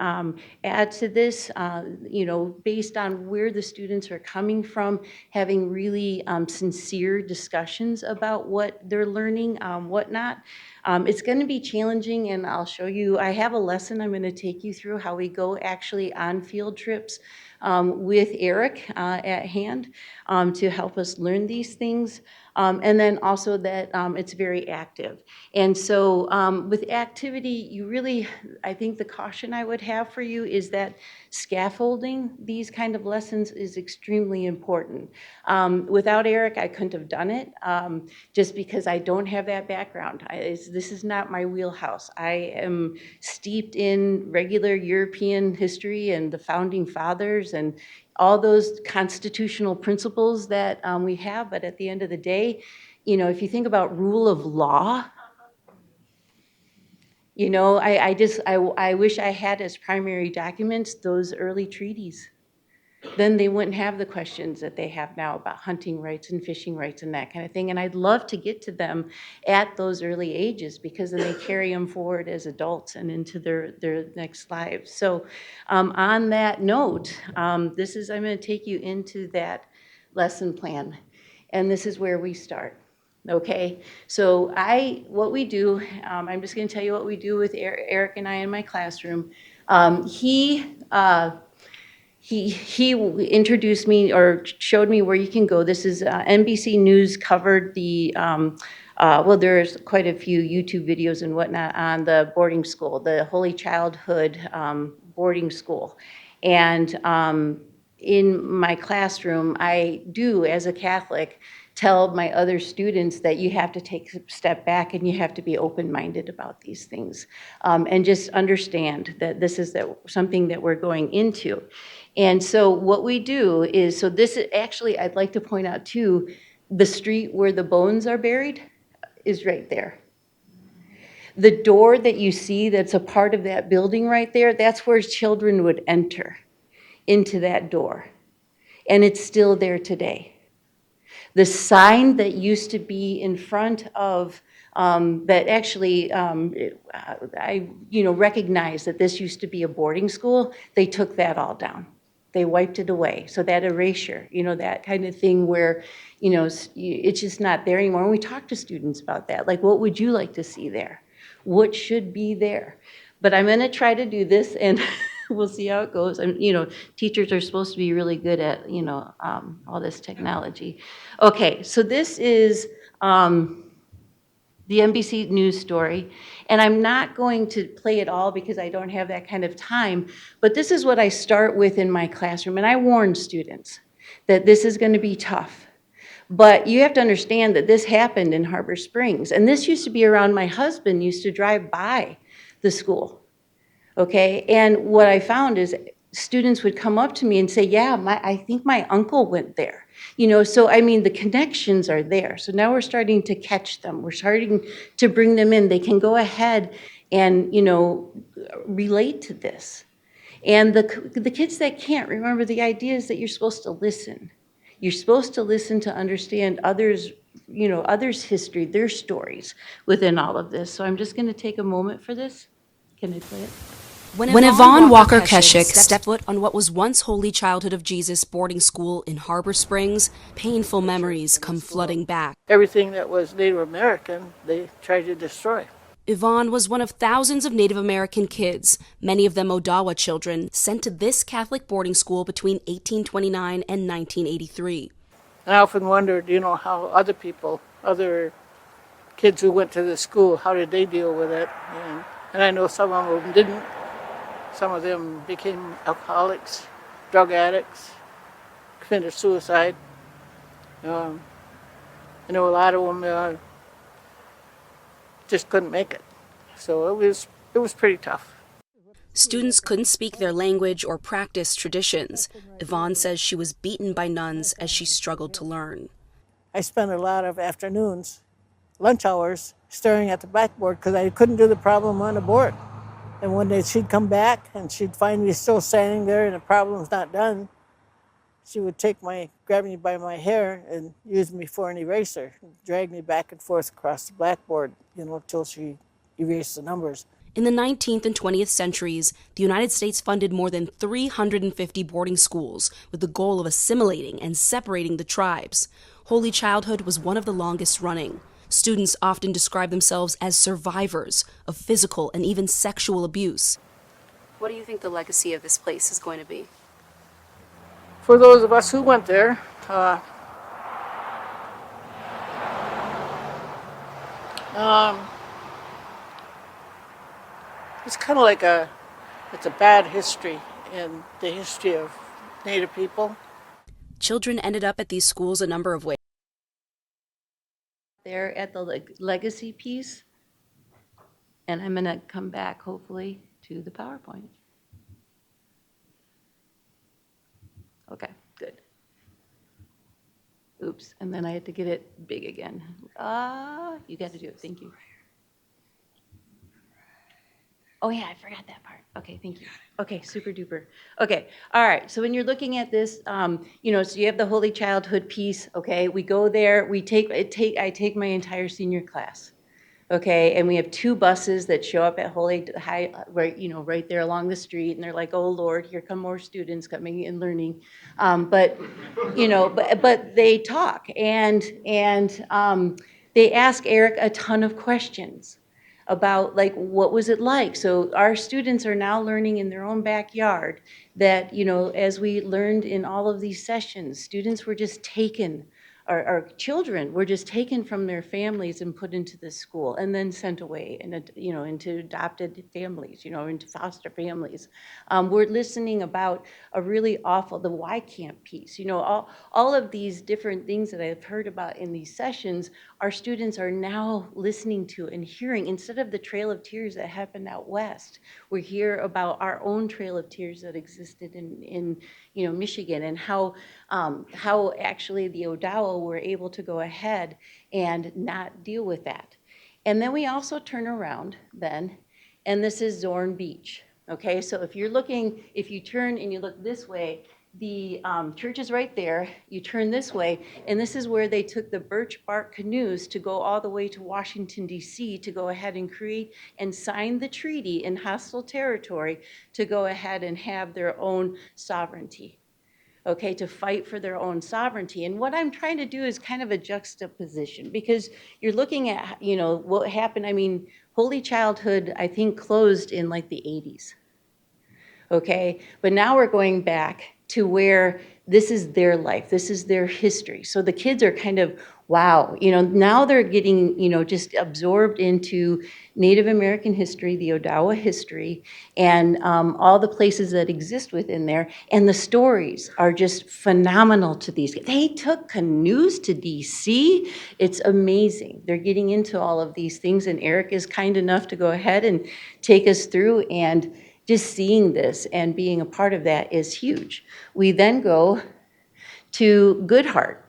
add to this, based on where the students are coming from, having really sincere discussions about what they're learning, whatnot. It's going to be challenging, and I'll show you. I have a lesson I'm going to take you through how we go actually on field trips with Eric at hand to help us learn these things. And then also that it's very active. And so with activity, you really, I think the caution I would have for you is that scaffolding these kind of lessons is extremely important. Without Eric, I couldn't have done it, just because I don't have that background. This is not my wheelhouse. I am steeped in regular European history and the founding fathers and all those constitutional principles that we have, but at the end of the day, if you think about rule of law, I wish I had as primary documents those early treaties. Then they wouldn't have the questions that they have now about hunting rights and fishing rights and that kind of thing. And I'd love to get to them at those early ages, because then they carry them forward as adults and into their next lives. So on that note, I'm going to take you into that lesson plan. And this is where we start. Okay, so what we do, I'm just going to tell you what we do with Eric and I in my classroom. He introduced me or showed me where you can go. This is NBC News covered the, there's quite a few YouTube videos and whatnot on the boarding school, the Holy Childhood boarding school. And in my classroom, I do, as a Catholic, tell my other students that you have to take a step back and you have to be open-minded about these things, and just understand that this is something that we're going into. And so what we do is, so this is actually, I'd like to point out too, the street where the bones are buried is right there. The door that you see that's a part of that building right there, that's where children would enter into that door. And it's still there today. The sign that used to be in front of that actually, I, recognize that this used to be a boarding school. They took that all down. They wiped it away. So that erasure, that kind of thing where, it's just not there anymore. And we talk to students about that. Like, what would you like to see there? What should be there? But I'm going to try to do this, and we'll see how it goes. And, teachers are supposed to be really good at, all this technology. Okay, so this is the NBC News story. And I'm not going to play it all because I don't have that kind of time, but this is what I start with in my classroom. And I warn students that this is going to be tough. But you have to understand that this happened in Harbor Springs. And this used to be around, my husband used to drive by the school. Okay, and what I found is students would come up to me and say, yeah, I think my uncle went there. So I mean, the connections are there. So now we're starting to catch them. We're starting to bring them in. They can go ahead and, relate to this. And the kids that can't, remember, the idea is that you're supposed to listen. You're supposed to listen to understand others, others' history, their stories within all of this. So I'm just going to take a moment for this. Can I play it? When Yvonne Walker Keshik stepped foot on what was once Holy Childhood of Jesus boarding school in Harbor Springs, painful memories come flooding back. Everything that was Native American, they tried to destroy. Yvonne was one of thousands of Native American kids, many of them Odawa children, sent to this Catholic boarding school between 1829 and 1983. And I often wondered, how other people, other kids who went to the school, how did they deal with it? And I know some of them didn't. Some of them became alcoholics, drug addicts, committed suicide. I know a lot of them just couldn't make it. So it was pretty tough. Students couldn't speak their language or practice traditions. Yvonne says she was beaten by nuns as she struggled to learn. I spent a lot of afternoons, lunch hours, staring at the blackboard because I couldn't do the problem on the board. And one day she'd come back and she'd find me still standing there and the problem's not done. She would grab me by my hair and use me for an eraser, drag me back and forth across the blackboard, until she erased the numbers. In the 19th and 20th centuries, the United States funded more than 350 boarding schools with the goal of assimilating and separating the tribes. Holy Childhood was one of the longest running. Students often describe themselves as survivors of physical and even sexual abuse. What do you think the legacy of this place is going to be? For those of us who went there, it's kind of like it's a bad history in the history of Native people. Children ended up at these schools a number of ways. There at the legacy piece, and I'm going to come back hopefully to the PowerPoint. Okay, good. Oops, and then I had to get it big again. You got to do it, thank you. Oh yeah, I forgot that part. Okay, thank you. Okay, super duper. Okay, all right, so when you're looking at this, so you have the Holy Childhood piece, okay? We go there, I take my entire senior class, okay? And we have 2 buses that show up at Holy High, right there along the street, and they're like, oh Lord, here come more students coming and learning. But they talk, and they ask Eric a ton of questions about what was it like. So our students are now learning in their own backyard that, as we learned in all of these sessions, students were just taken, our children were just taken from their families and put into this school and then sent away into adopted families, into foster families. We're listening about a really awful, the Y Camp piece, all of these different things that I've heard about in these sessions, our students are now listening to and hearing, instead of the Trail of Tears that happened out west, we hear about our own Trail of Tears that existed in Michigan, and how actually the Odawa were able to go ahead and not deal with that. And then we also turn around then, and this is Zorn Beach. Okay, so if you turn and you look this way, the church is right there. You turn this way, and this is where they took the birch bark canoes to go all the way to Washington, D.C. to go ahead and create and sign the treaty in hostile territory to go ahead and have their own sovereignty, okay, to fight for their own sovereignty. And what I'm trying to do is kind of a juxtaposition, because you're looking at, you know, what happened. I mean, Holy Childhood, I think, closed in like the 80s. Okay, but now we're going back to where this is their life, this is their history. So the kids are kind of, wow, you know, now they're getting, you know, just absorbed into Native American history, the Odawa history, and all the places that exist within there. And the stories are just phenomenal to these kids. They took canoes to DC. It's amazing. They're getting into all of these things, and Eric is kind enough to go ahead and take us through, and just seeing this and being a part of that is huge. We then go to Goodhart.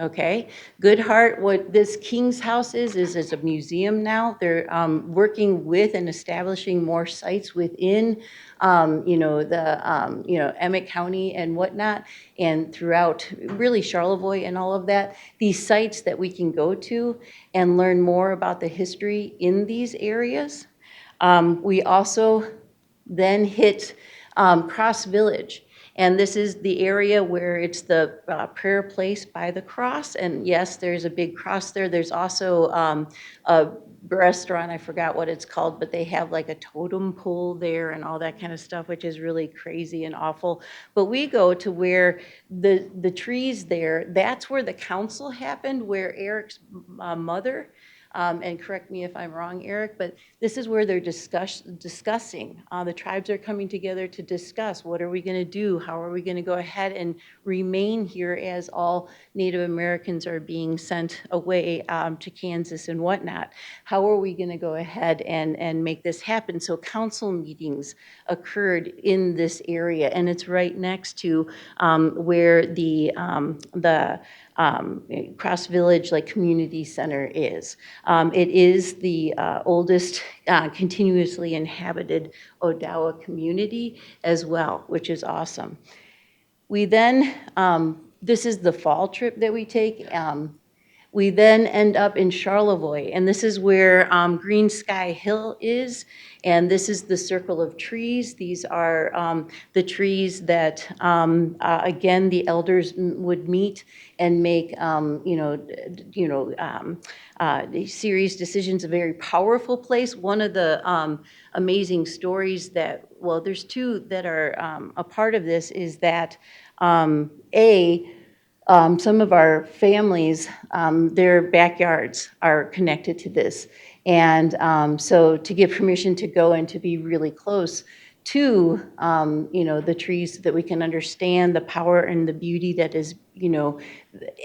Okay, Goodhart, what this King's House is a museum now. They're working with and establishing more sites within, you know, the, you know, Emmett County and whatnot, and throughout really Charlevoix and all of that. These sites that we can go to and learn more about the history in these areas. We also then hit Cross Village. And this is the area where it's the prayer place by the cross. And yes, there's a big cross there. There's also a restaurant, I forgot what it's called, but they have like a totem pole there and all that kind of stuff, which is really crazy and awful. But we go to where the trees there, that's where the council happened, where Eric's mother, and correct me if I'm wrong, Eric, but this is where they're discussing. The tribes are coming together to discuss, what are we going to do? How are we going to go ahead and remain here as all Native Americans are being sent away to Kansas and whatnot? How are we going to go ahead and make this happen? So council meetings occurred in this area, and it's right next to where the Cross Village like community center is. It is the oldest continuously inhabited Odawa community as well, which is awesome. We then, this is the fall trip that we take. We then end up in Charlevoix, and this is where Green Sky Hill is, and this is the circle of trees. These are the trees that, again, the elders would meet and make, serious decisions. A very powerful place. One of the amazing stories that, well, there's two that are a part of this, is that some of our families, their backyards are connected to this. And so to give permission to go and to be really close to, the trees so that we can understand the power and the beauty that is,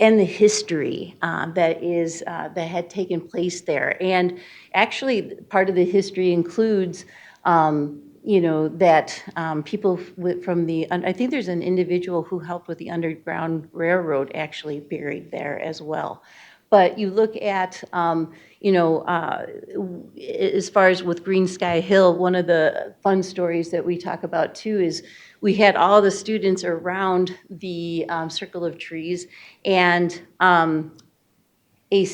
and the history that had taken place there. And actually, part of the history includes that people from the, I think there's an individual who helped with the Underground Railroad actually buried there as well. But you look at, as far as with Green Sky Hill, one of the fun stories that we talk about too is we had all the students around the circle of trees, and a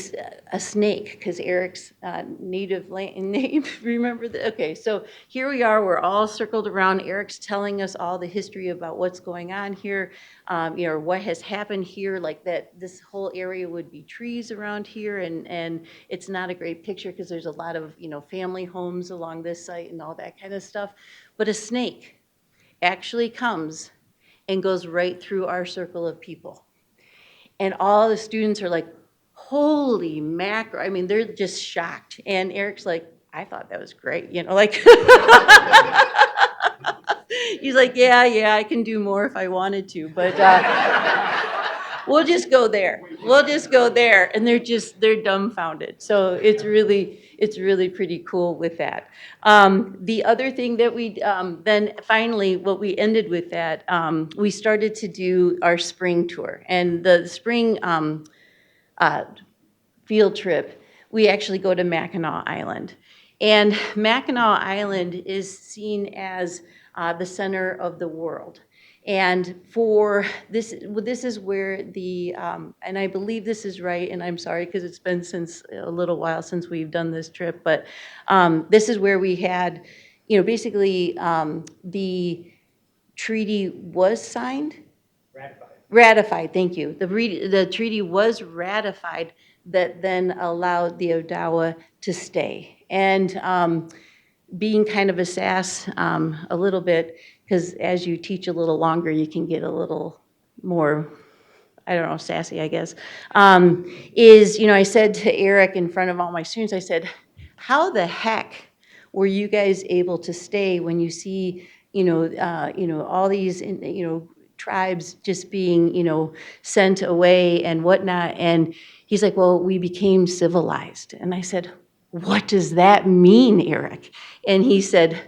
snake, because Eric's native name, remember that? Okay, so here we are, we're all circled around. Eric's telling us all the history about what's going on here, what has happened here, like that this whole area would be trees around here, and it's not a great picture because there's a lot of, family homes along this site and all that kind of stuff. But a snake actually comes and goes right through our circle of people. And all the students are like, holy mackerel. I mean, they're just shocked. And Eric's like, I thought that was great. He's like, yeah, I can do more if I wanted to, but we'll just go there. And they're dumbfounded. So it's really pretty cool with that. The other thing that we, then finally, what we ended with that, we started to do our spring tour. And the spring field trip, we actually go to Mackinac Island. And Mackinac Island is seen as the center of the world. And for this is where the, and I believe this is right, and I'm sorry because it's been since a little while since we've done this trip, but this is where we had, basically the treaty was signed. Ratified, thank you. The treaty was ratified that then allowed the Odawa to stay. And being kind of a sass a little bit, because as you teach a little longer, you can get a little more, I don't know, sassy, I guess, I said to Eric in front of all my students, I said, how the heck were you guys able to stay when you see, all these, tribes just being, sent away and whatnot? And he's like, well, we became civilized. And I said, what does that mean, Eric? And he said,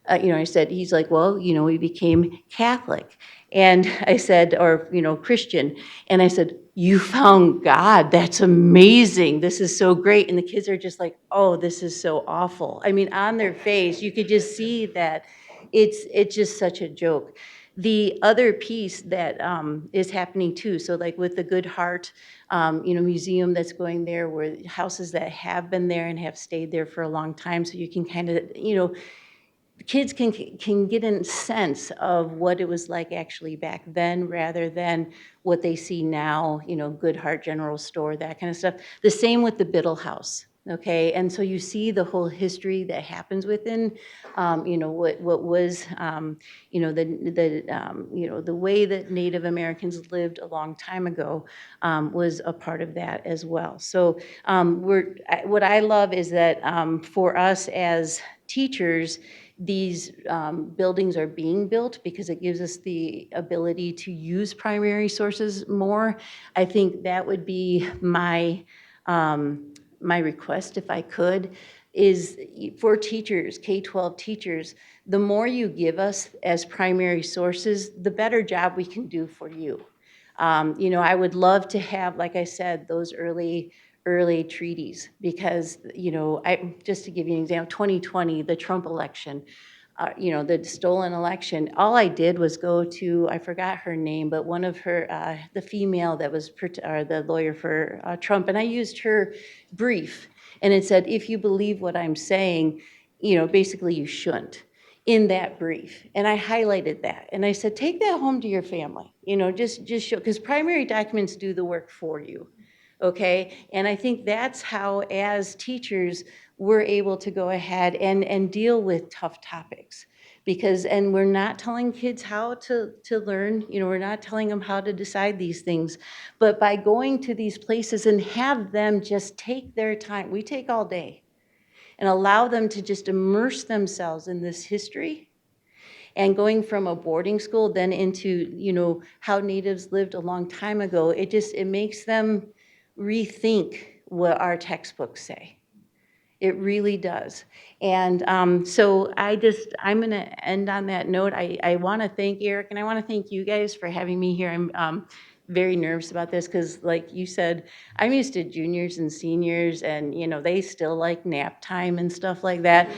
he's like, well, we became Catholic. And I said, or, Christian. And I said, you found God. That's amazing. This is so great. And the kids are just like, oh, this is so awful. I mean, on their face, you could just see that it's just such a joke. The other piece that is happening too, so like with the Good Heart, museum that's going there, where houses that have been there and have stayed there for a long time, so you can kind of, kids can get a sense of what it was like actually back then rather than what they see now, Good Heart General Store, that kind of stuff. The same with the Biddle House, okay? And so you see the whole history that happens within, what was, the way that Native Americans lived a long time ago was a part of that as well. So what I love is that for us as teachers, these buildings are being built because it gives us the ability to use primary sources more. I think that would be my request, if I could, is for teachers, K-12 teachers, the more you give us as primary sources, the better job we can do for you. I would love to have, like I said, those early treaties, because, just to give you an example, 2020, the Trump election, the stolen election, all I did was go to, I forgot her name, but one of her, the female that was the lawyer for Trump, and I used her brief, and it said, if you believe what I'm saying, basically you shouldn't, in that brief. And I highlighted that, and I said, take that home to your family, just show, because primary documents do the work for you. Okay, and I think that's how, as teachers, we're able to go ahead and deal with tough topics, and we're not telling kids how to learn, we're not telling them how to decide these things, but by going to these places and have them just take their time, we take all day, and allow them to just immerse themselves in this history, and going from a boarding school then into, how natives lived a long time ago, it makes them rethink what our textbooks say. It really does. And so I'm going to end on that note. I want to thank Eric, and I want to thank you guys for having me here. I'm very nervous about this because, like you said, I'm used to juniors and seniors, and, they still like nap time and stuff like that.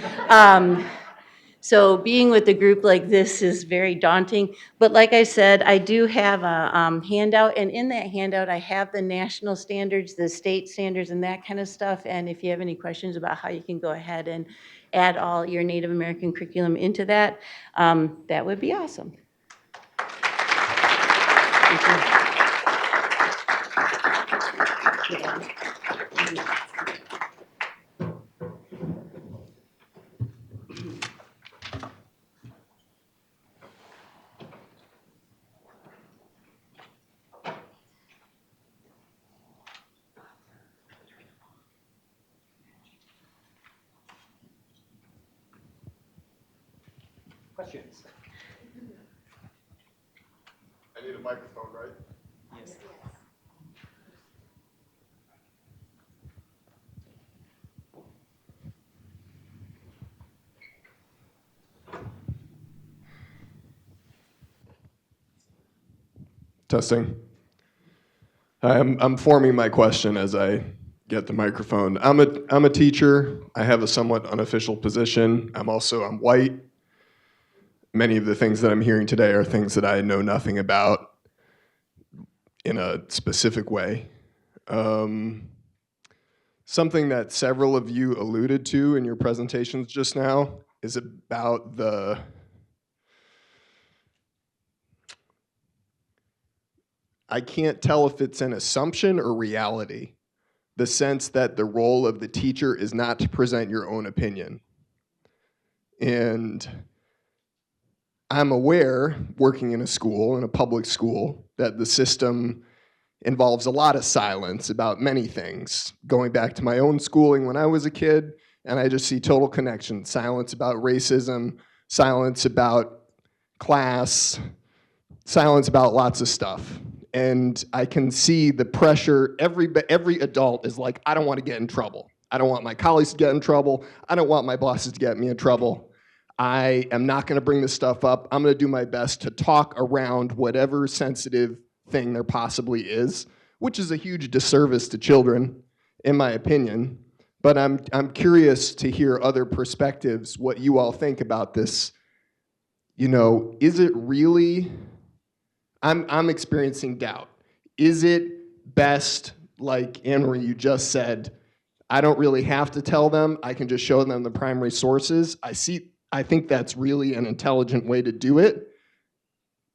So being with a group like this is very daunting. But like I said, I do have a handout, and in that handout, I have the national standards, the state standards, and that kind of stuff. And if you have any questions about how you can go ahead and add all your Native American curriculum into that, that would be awesome. Thank you. Questions? I need a microphone, right? Yes. Testing. Hi, I'm forming my question as I get the microphone. I'm a teacher. I have a somewhat unofficial position. I'm white. many of the things that I'm hearing today are things that I know nothing about in a specific way. Something that several of you alluded to in your presentations just now is about I can't tell if it's an assumption or reality, the sense that the role of the teacher is not to present your own opinion. And I'm aware, working in a school, in a public school, that the system involves a lot of silence about many things. Going back to my own schooling when I was a kid, and I just see total connection. Silence about racism, silence about class, silence about lots of stuff. And I can see the pressure. Every adult is like, I don't want to get in trouble. I don't want my colleagues to get in trouble. I don't want my bosses to get me in trouble. I am not going to bring this stuff up. I'm going to do my best to talk around whatever sensitive thing there possibly is, which is a huge disservice to children, in my opinion. But I'm curious to hear other perspectives, what you all think about this. You know, is it really, I'm experiencing doubt. Is it best, like Annemarie, you just said, I don't really have to tell them, I can just show them the primary sources. I think that's really an intelligent way to do it.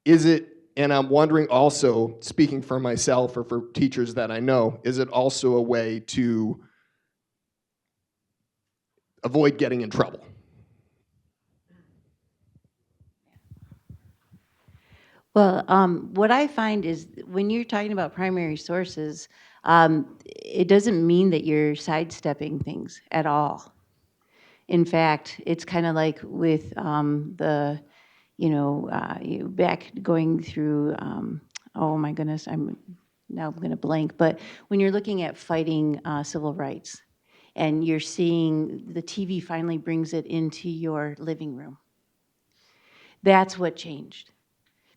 Is it, and I'm wondering also, speaking for myself or for teachers that I know, is it also a way to avoid getting in trouble? Well, what I find is when you're talking about primary sources, it doesn't mean that you're sidestepping things at all. In fact, it's kind of like with you back going through, oh my goodness, I'm going to blank, but when you're looking at fighting civil rights and you're seeing the TV finally brings it into your living room, that's what changed.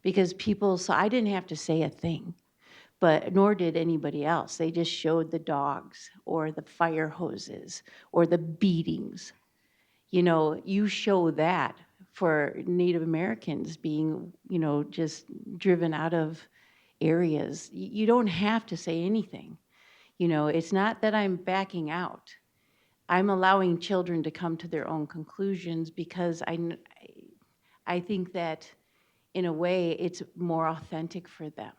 Because people saw, I didn't have to say a thing, but nor did anybody else. They just showed the dogs or the fire hoses or the beatings. You know, you show that for Native Americans being, just driven out of areas. You don't have to say anything. It's not that I'm backing out. I'm allowing children to come to their own conclusions because I think that in a way it's more authentic for them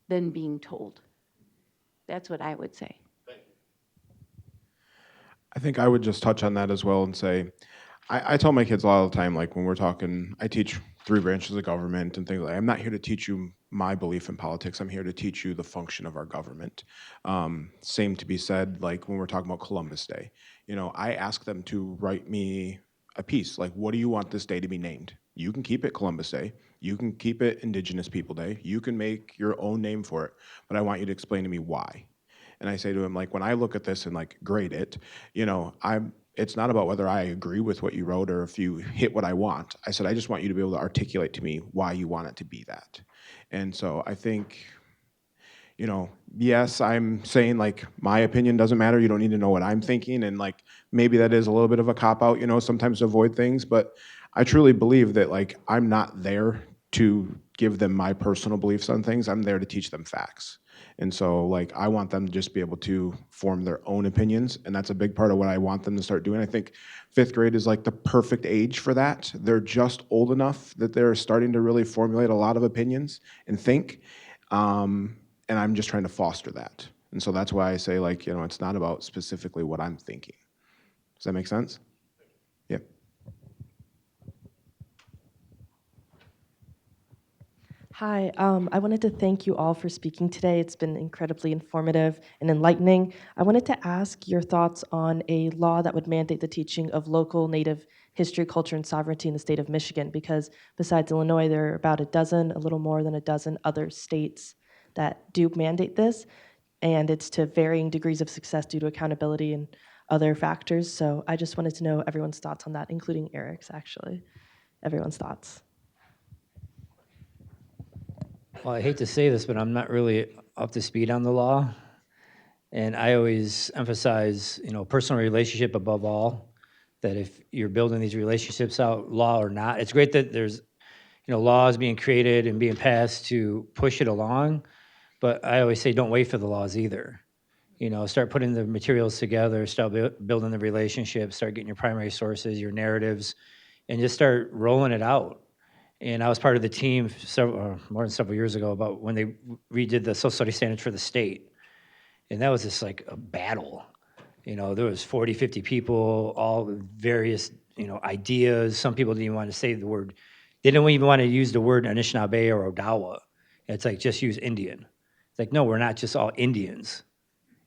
than being told. That's what I would say. I think I would just touch on that as well and say, I tell my kids a lot of the time, like when we're talking, I teach 3 branches of government and things like that. I'm not here to teach you my belief in politics. I'm here to teach you the function of our government. Same to be said, like when we're talking about Columbus Day. I ask them to write me a piece, like what do you want this day to be named? You can keep it Columbus Day. You can keep it Indigenous People Day. You can make your own name for it, but I want you to explain to me why. And I say to him, like, when I look at this and like grade it, it's not about whether I agree with what you wrote or if you hit what I want. I said, I just want you to be able to articulate to me why you want it to be that. And so I think, yes, I'm saying like my opinion doesn't matter. You don't need to know what I'm thinking. And like, maybe that is a little bit of a cop out, sometimes to avoid things, but I truly believe that like, I'm not there to give them my personal beliefs on things. I'm there to teach them facts. And so like, I want them to just be able to form their own opinions. And that's a big part of what I want them to start doing. I think 5th grade is like the perfect age for that. They're just old enough that they're starting to really formulate a lot of opinions and think. And I'm just trying to foster that. And so that's why I say like, it's not about specifically what I'm thinking. Does that make sense? Yeah. Hi, I wanted to thank you all for speaking today. It's been incredibly informative and enlightening. I wanted to ask your thoughts on a law that would mandate the teaching of local Native history, culture, and sovereignty in the state of Michigan, because besides Illinois, there are about a little more than a dozen other states that do mandate this, and it's to varying degrees of success due to accountability and other factors. So I just wanted to know everyone's thoughts on that, including Eric's, actually. Everyone's thoughts. Well, I hate to say this, but I'm not really up to speed on the law. And I always emphasize, personal relationship above all. that if you're building these relationships out, law or not, it's great that there's, laws being created and being passed to push it along, but I always say don't wait for the laws either. Start putting the materials together, start building the relationships, start getting your primary sources, your narratives, and just start rolling it out. And I was part of the team more than several years ago about when they redid the social studies standards for the state. And that was just like a battle. There was 40, 50 people, all with various, ideas. Some people didn't even want to say the word. They didn't even want to use the word Anishinaabe or Odawa. It's like, just use Indian. It's like, no, we're not just all Indians,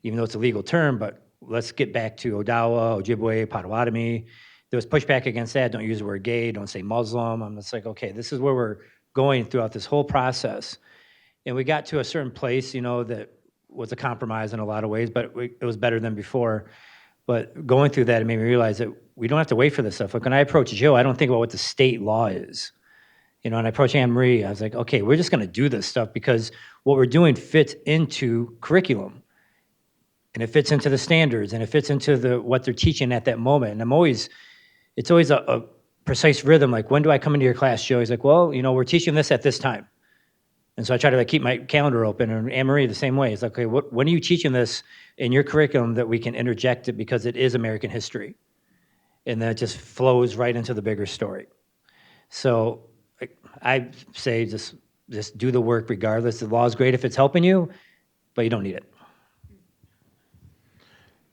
even though it's a legal term, but let's get back to Odawa, Ojibwe, Potawatomi. There was pushback against that. Don't use the word gay. Don't say Muslim. I'm just like, okay, this is where we're going throughout this whole process. And we got to a certain place, that was a compromise in a lot of ways, but it was better than before. But going through that, it made me realize that we don't have to wait for this stuff. Like when I approach Joe, I don't think about what the state law is. And I approach Annemarie, I was like, okay, we're just going to do this stuff because what we're doing fits into curriculum. And it fits into the standards, and it fits into what they're teaching at that moment. And it's always a precise rhythm. Like, when do I come into your class, Joe? He's like, well, we're teaching this at this time. And so I try to keep my calendar open. And Annemarie the same way. It's like, okay, when are you teaching this in your curriculum that we can interject it because it is American history? And then it just flows right into the bigger story. So I say just do the work regardless. The law is great if it's helping you, but you don't need it.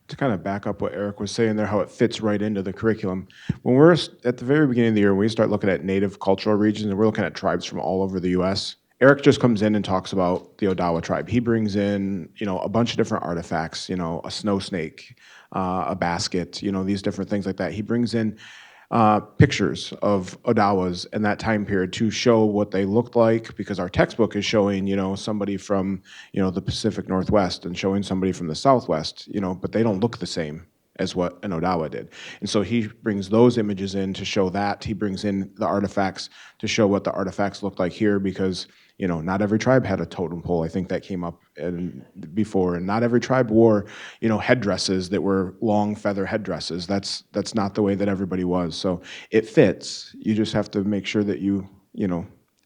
To kind of back up what Eric was saying there, how it fits right into the curriculum. When we're at the very beginning of the year, when we start looking at native cultural regions, and we're looking at tribes from all over the U.S., Eric just comes in and talks about the Odawa tribe. He brings in, a bunch of different artifacts, a snow snake, a basket, these different things like that. He brings in pictures of Odawas in that time period to show what they looked like, because our textbook is showing, somebody from, the Pacific Northwest and showing somebody from the Southwest, but they don't look the same as what an Odawa did. And so he brings those images in to show that. He brings in the artifacts to show what the artifacts looked like here, because not every tribe had a totem pole. I think that came up before, and not every tribe wore, headdresses that were long feather headdresses. That's not the way that everybody was. So it fits. You just have to make sure that you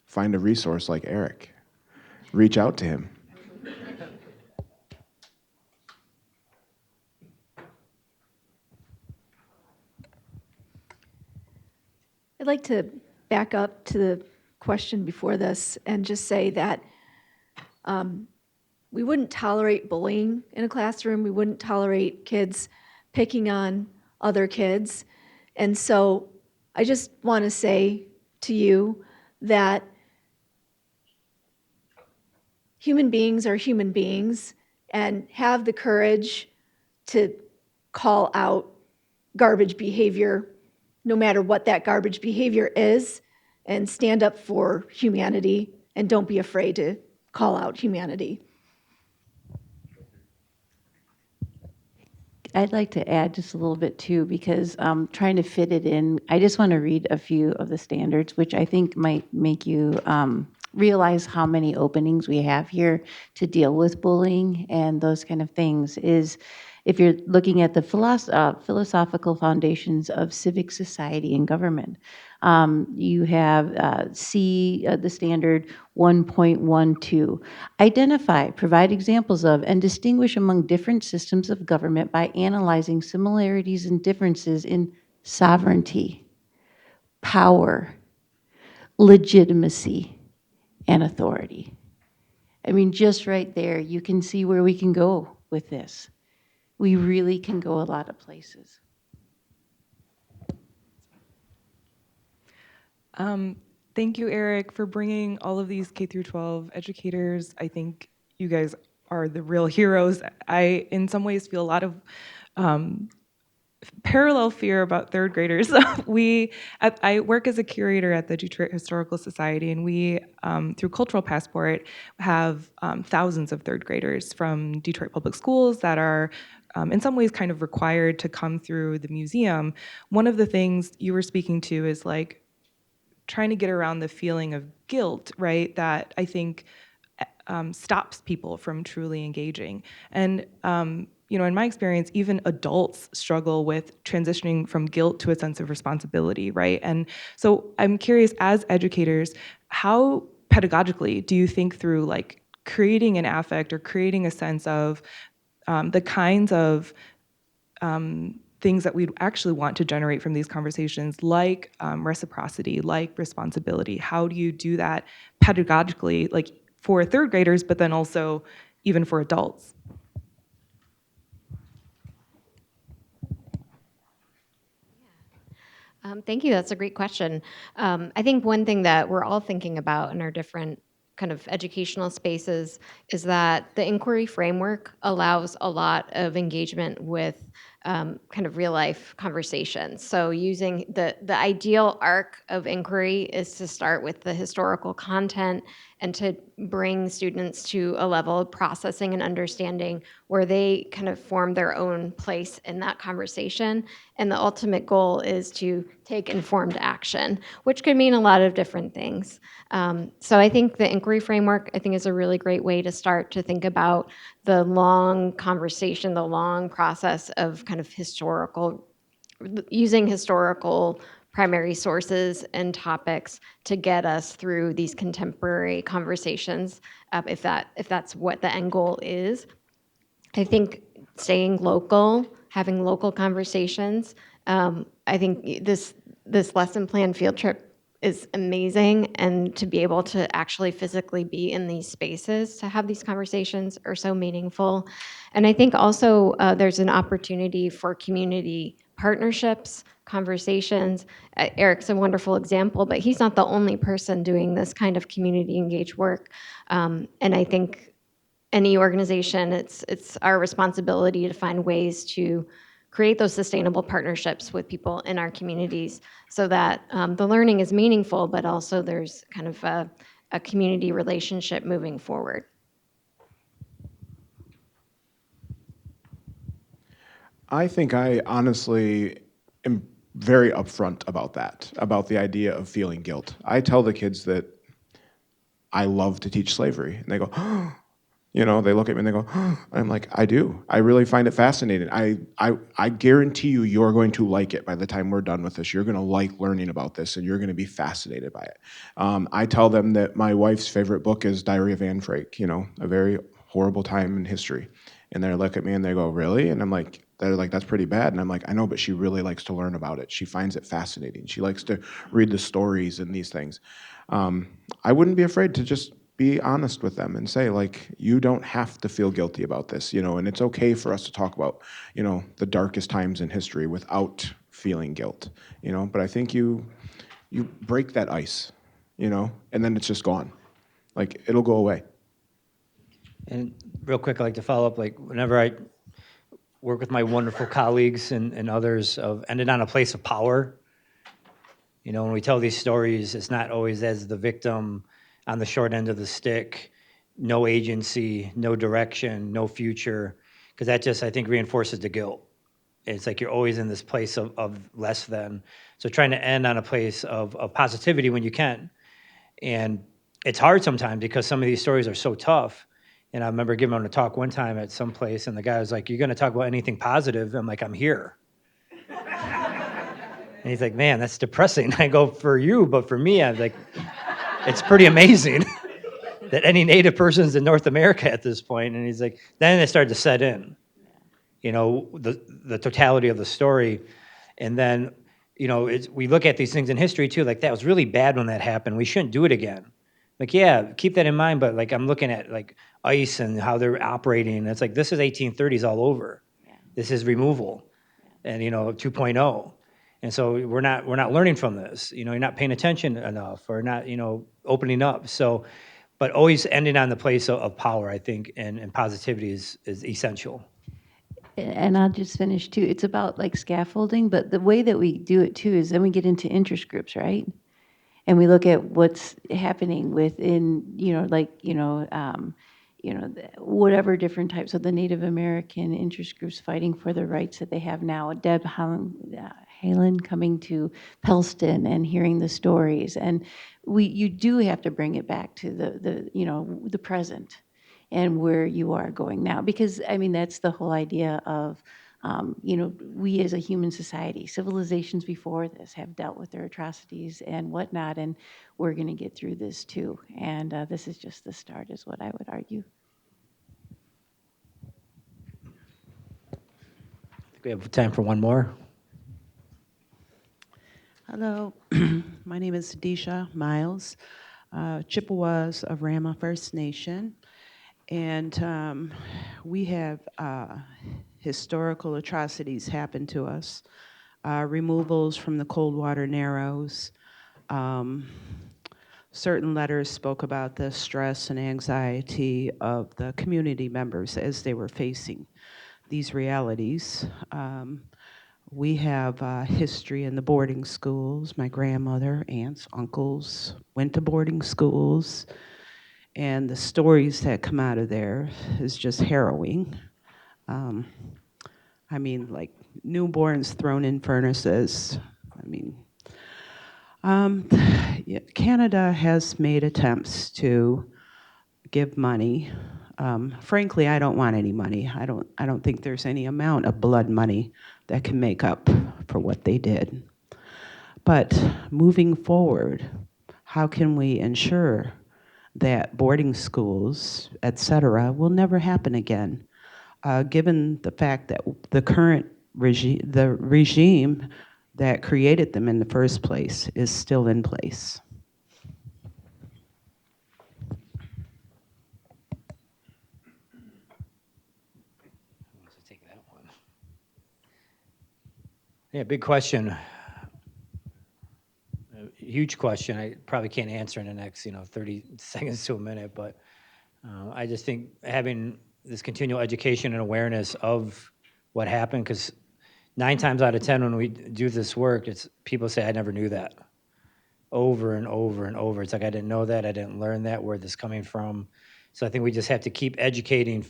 find a resource like Eric. Reach out to him. I'd like to back up to the question before this and just say that we wouldn't tolerate bullying in a classroom. We wouldn't tolerate kids picking on other kids. And so I just want to say to you that human beings are human beings, and have the courage to call out garbage behavior, no matter what that garbage behavior is, and stand up for humanity, and don't be afraid to call out humanity. I'd like to add just a little bit too, because trying to fit it in, I just want to read a few of the standards, which I think might make you realize how many openings we have here to deal with bullying and those kind of things. Is if you're looking at the philosophical foundations of civic society and government, you have the standard 1.12. Identify, provide examples of, and distinguish among different systems of government by analyzing similarities and differences in sovereignty, power, legitimacy, and authority. I mean, just right there, you can see where we can go with this. We really can go a lot of places. Thank you, Eric, for bringing all of these K-12 educators. I think you guys are the real heroes. I, in some ways, feel a lot of parallel fear about third graders. I work as a curator at the Detroit Historical Society, and we, through Cultural Passport, have thousands of third graders from Detroit Public Schools that are in some ways kind of required to come through the museum. One of the things you were speaking to is like trying to get around the feeling of guilt, right, that I think stops people from truly engaging. And in my experience, even adults struggle with transitioning from guilt to a sense of responsibility, right? And so I'm curious, as educators, how pedagogically do you think through like creating an affect or creating a sense of the kinds of things that we'd actually want to generate from these conversations, like reciprocity, like responsibility? How do you do that pedagogically, like for third graders, but then also even for adults? Thank you. That's a great question. I think one thing that we're all thinking about in our different kind of educational spaces is that the inquiry framework allows a lot of engagement with kind of real life conversations. So using the ideal arc of inquiry is to start with the historical content and to bring students to a level of processing and understanding where they kind of form their own place in that conversation. And the ultimate goal is to take informed action, which could mean a lot of different things. So I think the inquiry framework, I think, is a really great way to start to think about the long conversation, the long process of kind of using historical primary sources and topics to get us through these contemporary conversations, if that's what the end goal is. I think staying local, having local conversations. I think this lesson plan field trip is amazing, and to be able to actually physically be in these spaces to have these conversations are so meaningful. And I think also there's an opportunity for community partnerships, conversations. Eric's a wonderful example, but he's not the only person doing this kind of community engaged work. And I think any organization, it's our responsibility to find ways to create those sustainable partnerships with people in our communities so that the learning is meaningful, but also there's kind of a community relationship moving forward. I think I honestly am very upfront about that, about the idea of feeling guilt. I tell the kids that I love to teach slavery, and they go, oh, they look at me and they go, oh. I'm like, I do. I really find it fascinating. I guarantee you're going to like it by the time we're done with this. You're going to like learning about this, and you're going to be fascinated by it. I tell them that my wife's favorite book is Diary of Anne Frank, a very horrible time in history. And they look at me and they go, really? And they're like, that's pretty bad. And I'm like, I know, but she really likes to learn about it. She finds it fascinating. She likes to read the stories and these things. I wouldn't be afraid to just be honest with them and say, like, you don't have to feel guilty about this, and it's okay for us to talk about, the darkest times in history without feeling guilt, but I think you break that ice, and then it's just gone. Like, it'll go away. And real quick, I'd like to follow up, like whenever I work with my wonderful colleagues and others of ended on a place of power, when we tell these stories, it's not always as the victim on the short end of the stick, no agency, no direction, no future, because that just, I think, reinforces the guilt. It's like you're always in this place of less than. So trying to end on a place of positivity when you can. And it's hard sometimes because some of these stories are so tough. And I remember giving a talk one time at some place, and the guy was like, you're going to talk about anything positive? I'm like, I'm here. And he's like, man, that's depressing. I go, for you, but for me, I'm like, it's pretty amazing that any Native person's in North America at this point. And he's like, then it started to set in, the totality of the story. And then, we look at these things in history too, like that was really bad when that happened. We shouldn't do it again. Like, yeah, keep that in mind. But like, I'm looking at like ICE and how they're operating. And it's like, this is 1830s all over. Yeah. This is removal and, 2.0. And so we're not learning from this. You're not paying attention enough, or not, opening up. So, but always ending on the place of power, I think, and positivity is essential. And I'll just finish too. It's about like scaffolding, but the way that we do it too is then we get into interest groups, right? And we look at what's happening within, whatever different types of the Native American interest groups fighting for the rights that they have now. Deb Haaland coming to Pellston and hearing the stories, and you do have to bring it back to the present. and where you are going now. Because, I mean, that's the whole idea of, we as a human society, civilizations before this have dealt with their atrocities and whatnot, and we're going to get through this too. And this is just the start, is what I would argue. We have time for one more. Hello, my name is Deisha Miles, Chippewas of Rama First Nation, and we have historical atrocities happen to us, removals from the Coldwater Narrows. Certain letters spoke about the stress and anxiety of the community members as they were facing these realities. We have history in the boarding schools. My grandmother, aunts, uncles went to boarding schools, and the stories that come out of there is just harrowing. I mean, like newborns thrown in furnaces. I mean, Canada has made attempts to give money. Frankly, I don't want any money. I don't think there's any amount of blood money that can make up for what they did. But moving forward, how can we ensure that boarding schools, et cetera, will never happen again, given the fact that the current regime that created them in the first place is still in place? Yeah, big question. Huge question. I probably can't answer in the next, 30 seconds to a minute, but I just think having this continual education and awareness of what happened, because 9 times out of 10 when we do this work, it's people say, I never knew that. Over and over and over. It's like, I didn't know that, I didn't learn that, where this is coming from. So I think we just have to keep educating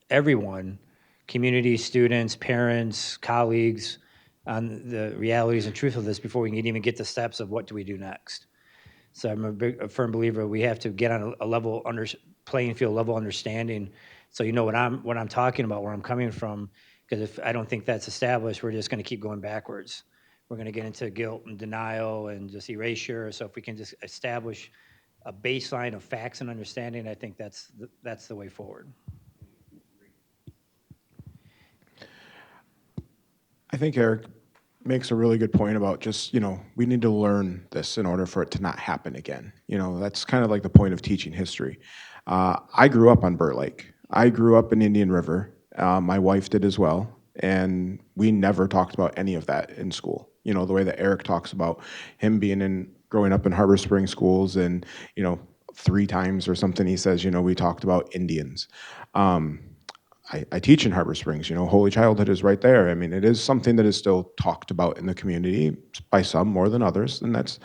everyone, community, students, parents, colleagues, on the realities and truth of this before we can even get the steps of what do we do next. So I'm a firm believer we have to get on a level playing field, level understanding, so you know what I'm talking about, where I'm coming from. Because if I don't think that's established, we're just going to keep going backwards. We're going to get into guilt and denial and just erasure. So if we can just establish a baseline of facts and understanding, I think that's the way forward. I think Eric makes a really good point about just, we need to learn this in order for it to not happen again. That's kind of like the point of teaching history. I grew up on Burt Lake. I grew up in Indian River. My wife did as well. And we never talked about any of that in school. The way that Eric talks about him growing up in Harbor Spring schools, and, 3 times or something he says, we talked about Indians. I teach in Harbor Springs, Holy Childhood is right there. I mean, it is something that is still talked about in the community by some more than others, and that's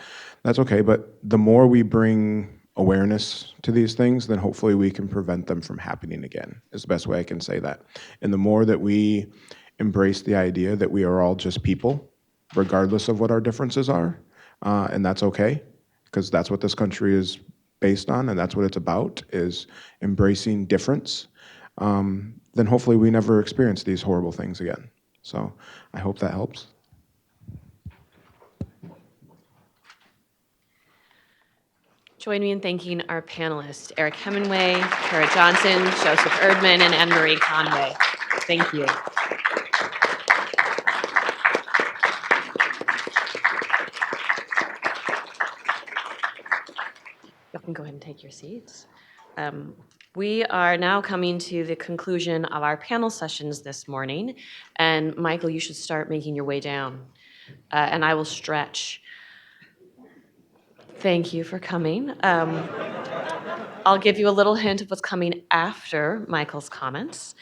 okay. But the more we bring awareness to these things, then hopefully we can prevent them from happening again, is the best way I can say that. And the more that we embrace the idea that we are all just people, regardless of what our differences are, and that's okay, because that's what this country is based on, and that's what it's about, is embracing difference. Then hopefully we never experience these horrible things again. So I hope that helps. Join me in thanking our panelists, Eric Hemingway, Kara Johnson, Joseph Erdmann, and Annemarie Conway. Thank you. You can go ahead and take your seats. We are now coming to the conclusion of our panel sessions this morning. And Michael, you should start making your way down. And I will stretch. Thank you for coming. I'll give you a little hint of what's coming after Michael's comments.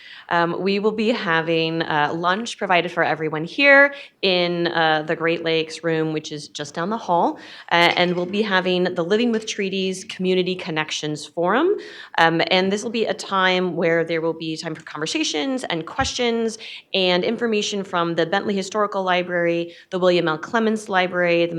We will be having lunch provided for everyone here in the Great Lakes room, which is just down the hall. And we'll be having the Living with Treaties Community Connections Forum. And this will be a time where there will be time for conversations and questions and information from the Bentley Historical Library, the William L. Clements Library, the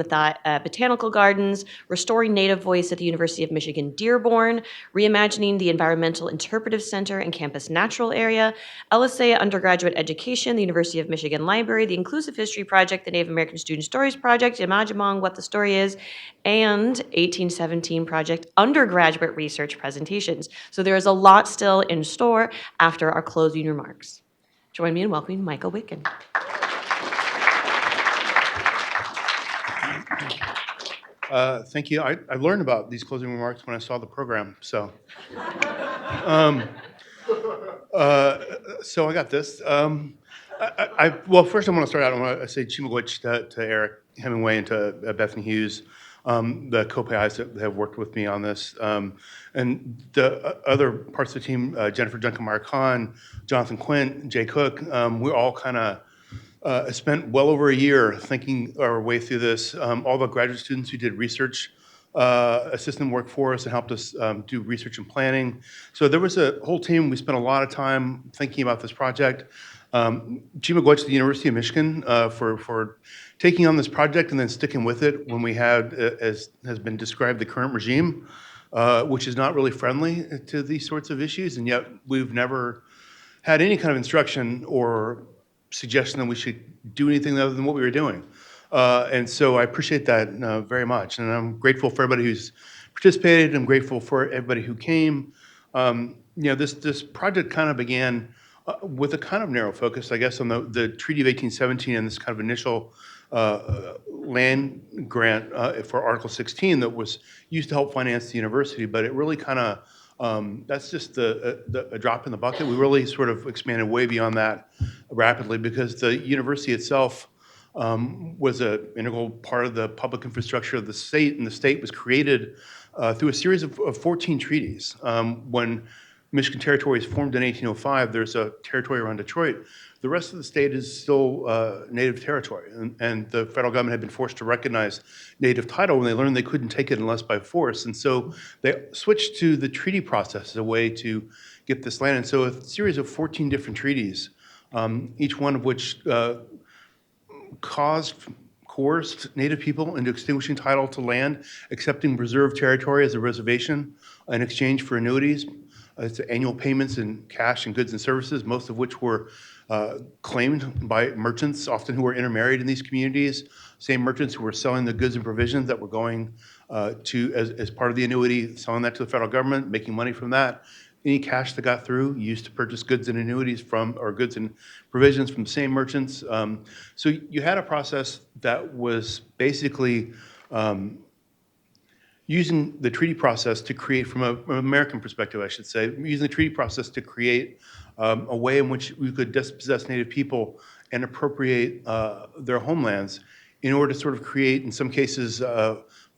Botanical Gardens, Restoring Native Voice at the University of Michigan Dearborn, Reimagining the Environmental Interpretive Center and Campus Natural Area, LSA Undergraduate Education, the University of Michigan Library, the Inclusive History Project, the Native American Student Stories Project, Imajimong, What the Story Is, and 1817 Project undergraduate research presentations. So there is a lot still in store after our closing remarks. Join me in welcoming Michael Wicken. Thank you. I learned about these closing remarks when I saw the program. So I got this. Well, first I want to start out. I want to say Chimagwich to Eric Hemingway and to Bethany Hughes, the co-PIs that have worked with me on this, and the other parts of the team, Jennifer Junkemeyer-Kahn, Jonathan Quint, Jay Cook. We're all kind of spent well over a year thinking our way through this. All the graduate students who did research assistant work for us and helped us do research and planning. So there was a whole team. We spent a lot of time thinking about this project. Chimagwich to the University of Michigan for taking on this project and then sticking with it when we had, as has been described, the current regime, which is not really friendly to these sorts of issues, and yet we've never had any kind of instruction or suggestion that we should do anything other than what we were doing. And so I appreciate that very much. And I'm grateful for everybody who's participated. I'm grateful for everybody who came. This project kind of began with a kind of narrow focus, I guess, on the Treaty of 1817 and this kind of initial land grant for Article 16 that was used to help finance the university. But it really kind of that's just a drop in the bucket. We really sort of expanded way beyond that rapidly because the university itself was an integral part of the public infrastructure of the state, and the state was created through a series of 14 treaties. When Michigan Territory is formed in 1805, there's a territory around Detroit. The rest of the state is still native territory, and the federal government had been forced to recognize native title when they learned they couldn't take it unless by force. And so they switched to the treaty process as a way to get this land. And so a series of 14 different treaties, each one of which coerced native people into extinguishing title to land, accepting reserved territory as a reservation in exchange for annuities. It's annual payments in cash and goods and services, most of which were claimed by merchants, often who were intermarried in these communities, same merchants who were selling the goods and provisions that were going as part of the annuity, selling that to the federal government, making money from that. Any cash that got through used to purchase goods and annuities from, or goods and provisions from the same merchants. So you had a process that was basically using the treaty process to create, from an American perspective, I should say, using the treaty process to create a way in which we could dispossess Native people and appropriate their homelands in order to sort of create, in some cases,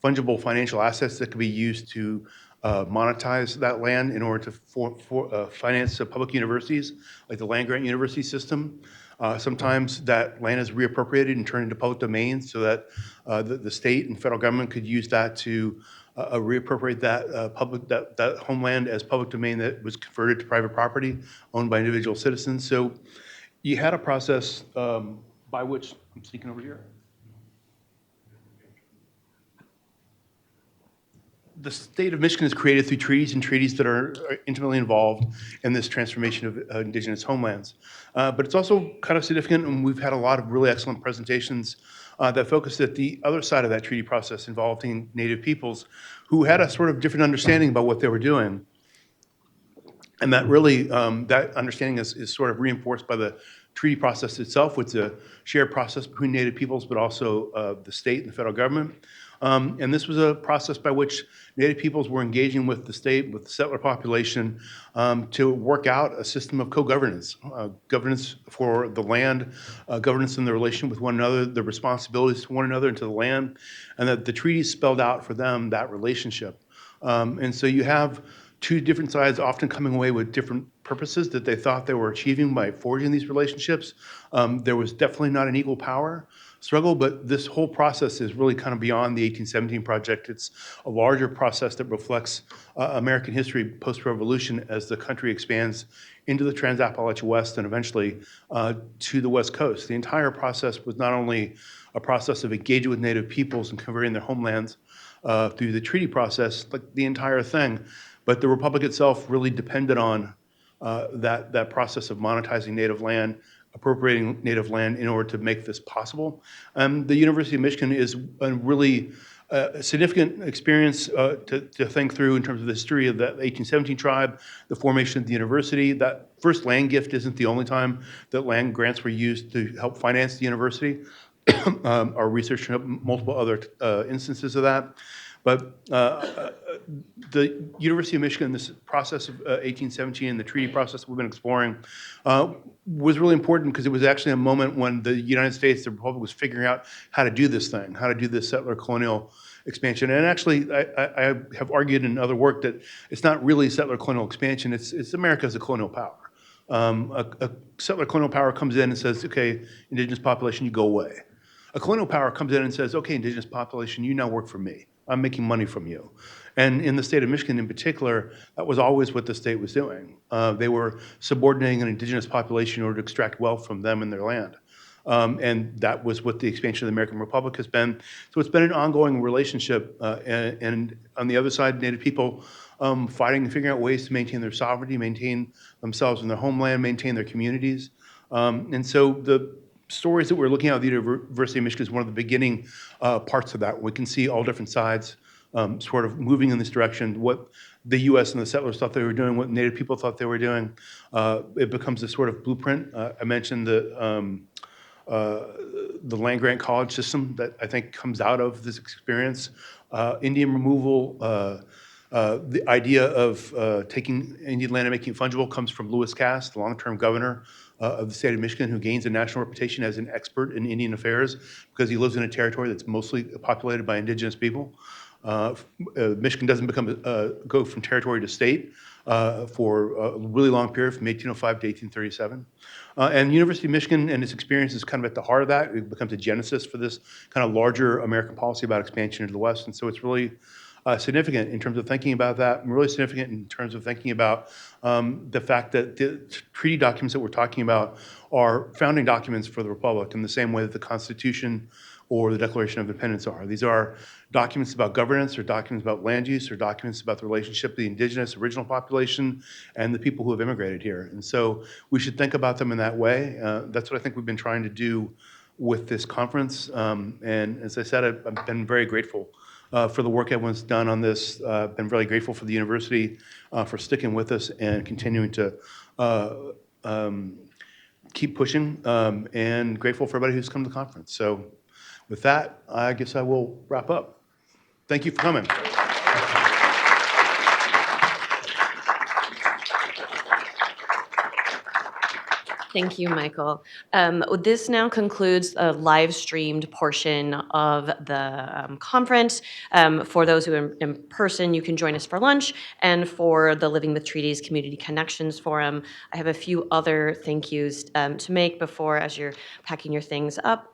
fungible financial assets that could be used to monetize that land in order to finance public universities, like the land-grant university system. Sometimes that land is reappropriated and turned into public domain so that the state and federal government could use that to reappropriate that homeland as public domain that was converted to private property owned by individual citizens. So you had a process by which, I'm speaking over here. The state of Michigan is created through treaties and treaties that are intimately involved in this transformation of indigenous homelands. But it's also kind of significant, and we've had a lot of really excellent presentations that focused at the other side of that treaty process involving Native peoples who had a sort of different understanding about what they were doing. And that really, that understanding is sort of reinforced by the treaty process itself, which is a shared process between Native peoples, but also the state and the federal government. And this was a process by which Native peoples were engaging with the state, with the settler population, to work out a system of co-governance, governance for the land, governance in the relation with one another, the responsibilities to one another and to the land, and that the treaties spelled out for them that relationship. And so you have two different sides often coming away with different purposes that they thought they were achieving by forging these relationships. There was definitely not an equal power struggle, but this whole process is really kind of beyond the 1817 project. It's a larger process that reflects American history post-revolution as the country expands into the Trans-Appalachia West and eventually to the West Coast. The entire process was not only a process of engaging with Native peoples and converting their homelands through the treaty process, but the entire thing But the Republic itself really depended on that process of monetizing native land, appropriating native land in order to make this possible. The University of Michigan is a really significant experience to think through in terms of the history of the 1817 tribe, the formation of the university. That first land gift isn't the only time that land grants were used to help finance the university. Our research showed multiple other instances of that. But the University of Michigan, this process of 1817 and the treaty process we've been exploring was really important because it was actually a moment when the United States, the Republic, was figuring out how to do this thing, how to do this settler colonial expansion. And actually, I have argued in other work that it's not really settler colonial expansion, it's America as a colonial power. A settler colonial power comes in and says, okay, indigenous population, you go away. A colonial power comes in and says, okay, indigenous population, you now work for me. I'm making money from you. And in the state of Michigan in particular, that was always what the state was doing. They were subordinating an indigenous population in order to extract wealth from them and their land. And that was what the expansion of the American Republic has been. So it's been an ongoing relationship. And on the other side, Native people fighting and figuring out ways to maintain their sovereignty, maintain themselves in their homeland, maintain their communities. And so the stories that we're looking at at the University of Michigan is one of the beginning parts of that. We can see all different sides sort of moving in this direction, what the U.S. and the settlers thought they were doing, what Native people thought they were doing. It becomes a sort of blueprint. I mentioned the land-grant college system that I think comes out of this experience. Indian removal, the idea of taking Indian land and making it fungible comes from Lewis Cass, the long-term governor of the state of Michigan, who gains a national reputation as an expert in Indian affairs because he lives in a territory that's mostly populated by indigenous people. Michigan doesn't go from territory to state for a really long period, from 1805 to 1837. And University of Michigan and its experience is kind of at the heart of that. It becomes a genesis for this kind of larger American policy about expansion into the West. And so it's really significant in terms of thinking about that, and really significant in terms of thinking about the fact that the treaty documents that we're talking about are founding documents for the Republic in the same way that the Constitution or the Declaration of Independence are. These are documents about governance, or documents about land use, or documents about the relationship of the indigenous original population and the people who have immigrated here. And so we should think about them in that way. That's what I think we've been trying to do with this conference. And as I said, I've been very grateful for the work everyone's done on this. I've been really grateful for the university for sticking with us and continuing to keep pushing, and grateful for everybody who's come to the conference. So with that, I guess I will wrap up. Thank you for coming. Thank you, Michael. This now concludes a live-streamed portion of the conference. For those who are in person, you can join us for lunch, and for the Living with Treaties Community Connections Forum, I have a few other thank yous to make before, as you're packing your things up.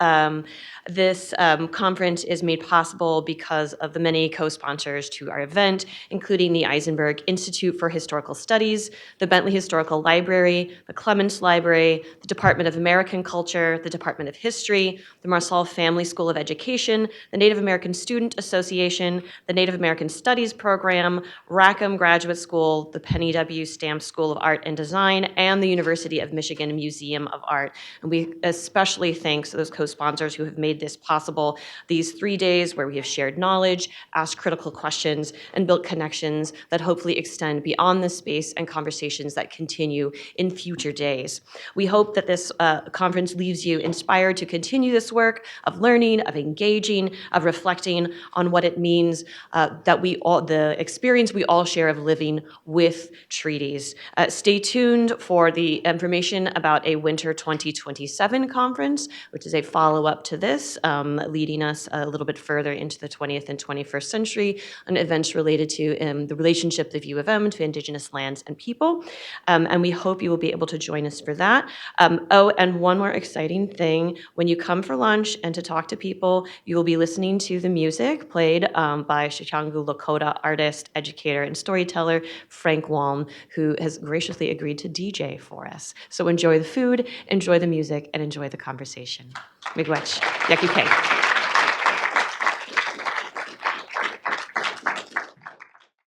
This conference is made possible because of the many co-sponsors to our event, including the Eisenberg Institute for Historical Studies, the Bentley Historical Library, the Clements Library, the Department of American Culture, the Department of History, the Marsaul Family School of Education, the Native American Student Association, the Native American Studies Program, Rackham Graduate School, the Penny W. Stamp School of Art and Design, and the University of Michigan Museum of Art. And we especially thank those co-sponsors who have made this possible. These 3 days where we have shared knowledge, asked critical questions, and built connections that hopefully extend beyond this space and conversations that continue in future days. We hope that this conference leaves you inspired to continue this work of learning, of engaging, of reflecting on what it means that the experience we all share of living with treaties. Stay tuned for the information about a Winter 2027 conference, which is a follow-up to this, leading us a little bit further into the 20th and 21st century, and events related to the relationship of U of M to Indigenous lands and people. And we hope you will be able to join us for that. And one more exciting thing, when you come for lunch and to talk to people, you will be listening to the music played by Shichangu Lakota artist, educator, and storyteller Frank Walm, who has graciously agreed to DJ for us. So enjoy the food, enjoy the music, and enjoy the conversation. Miigwech, Yaku K.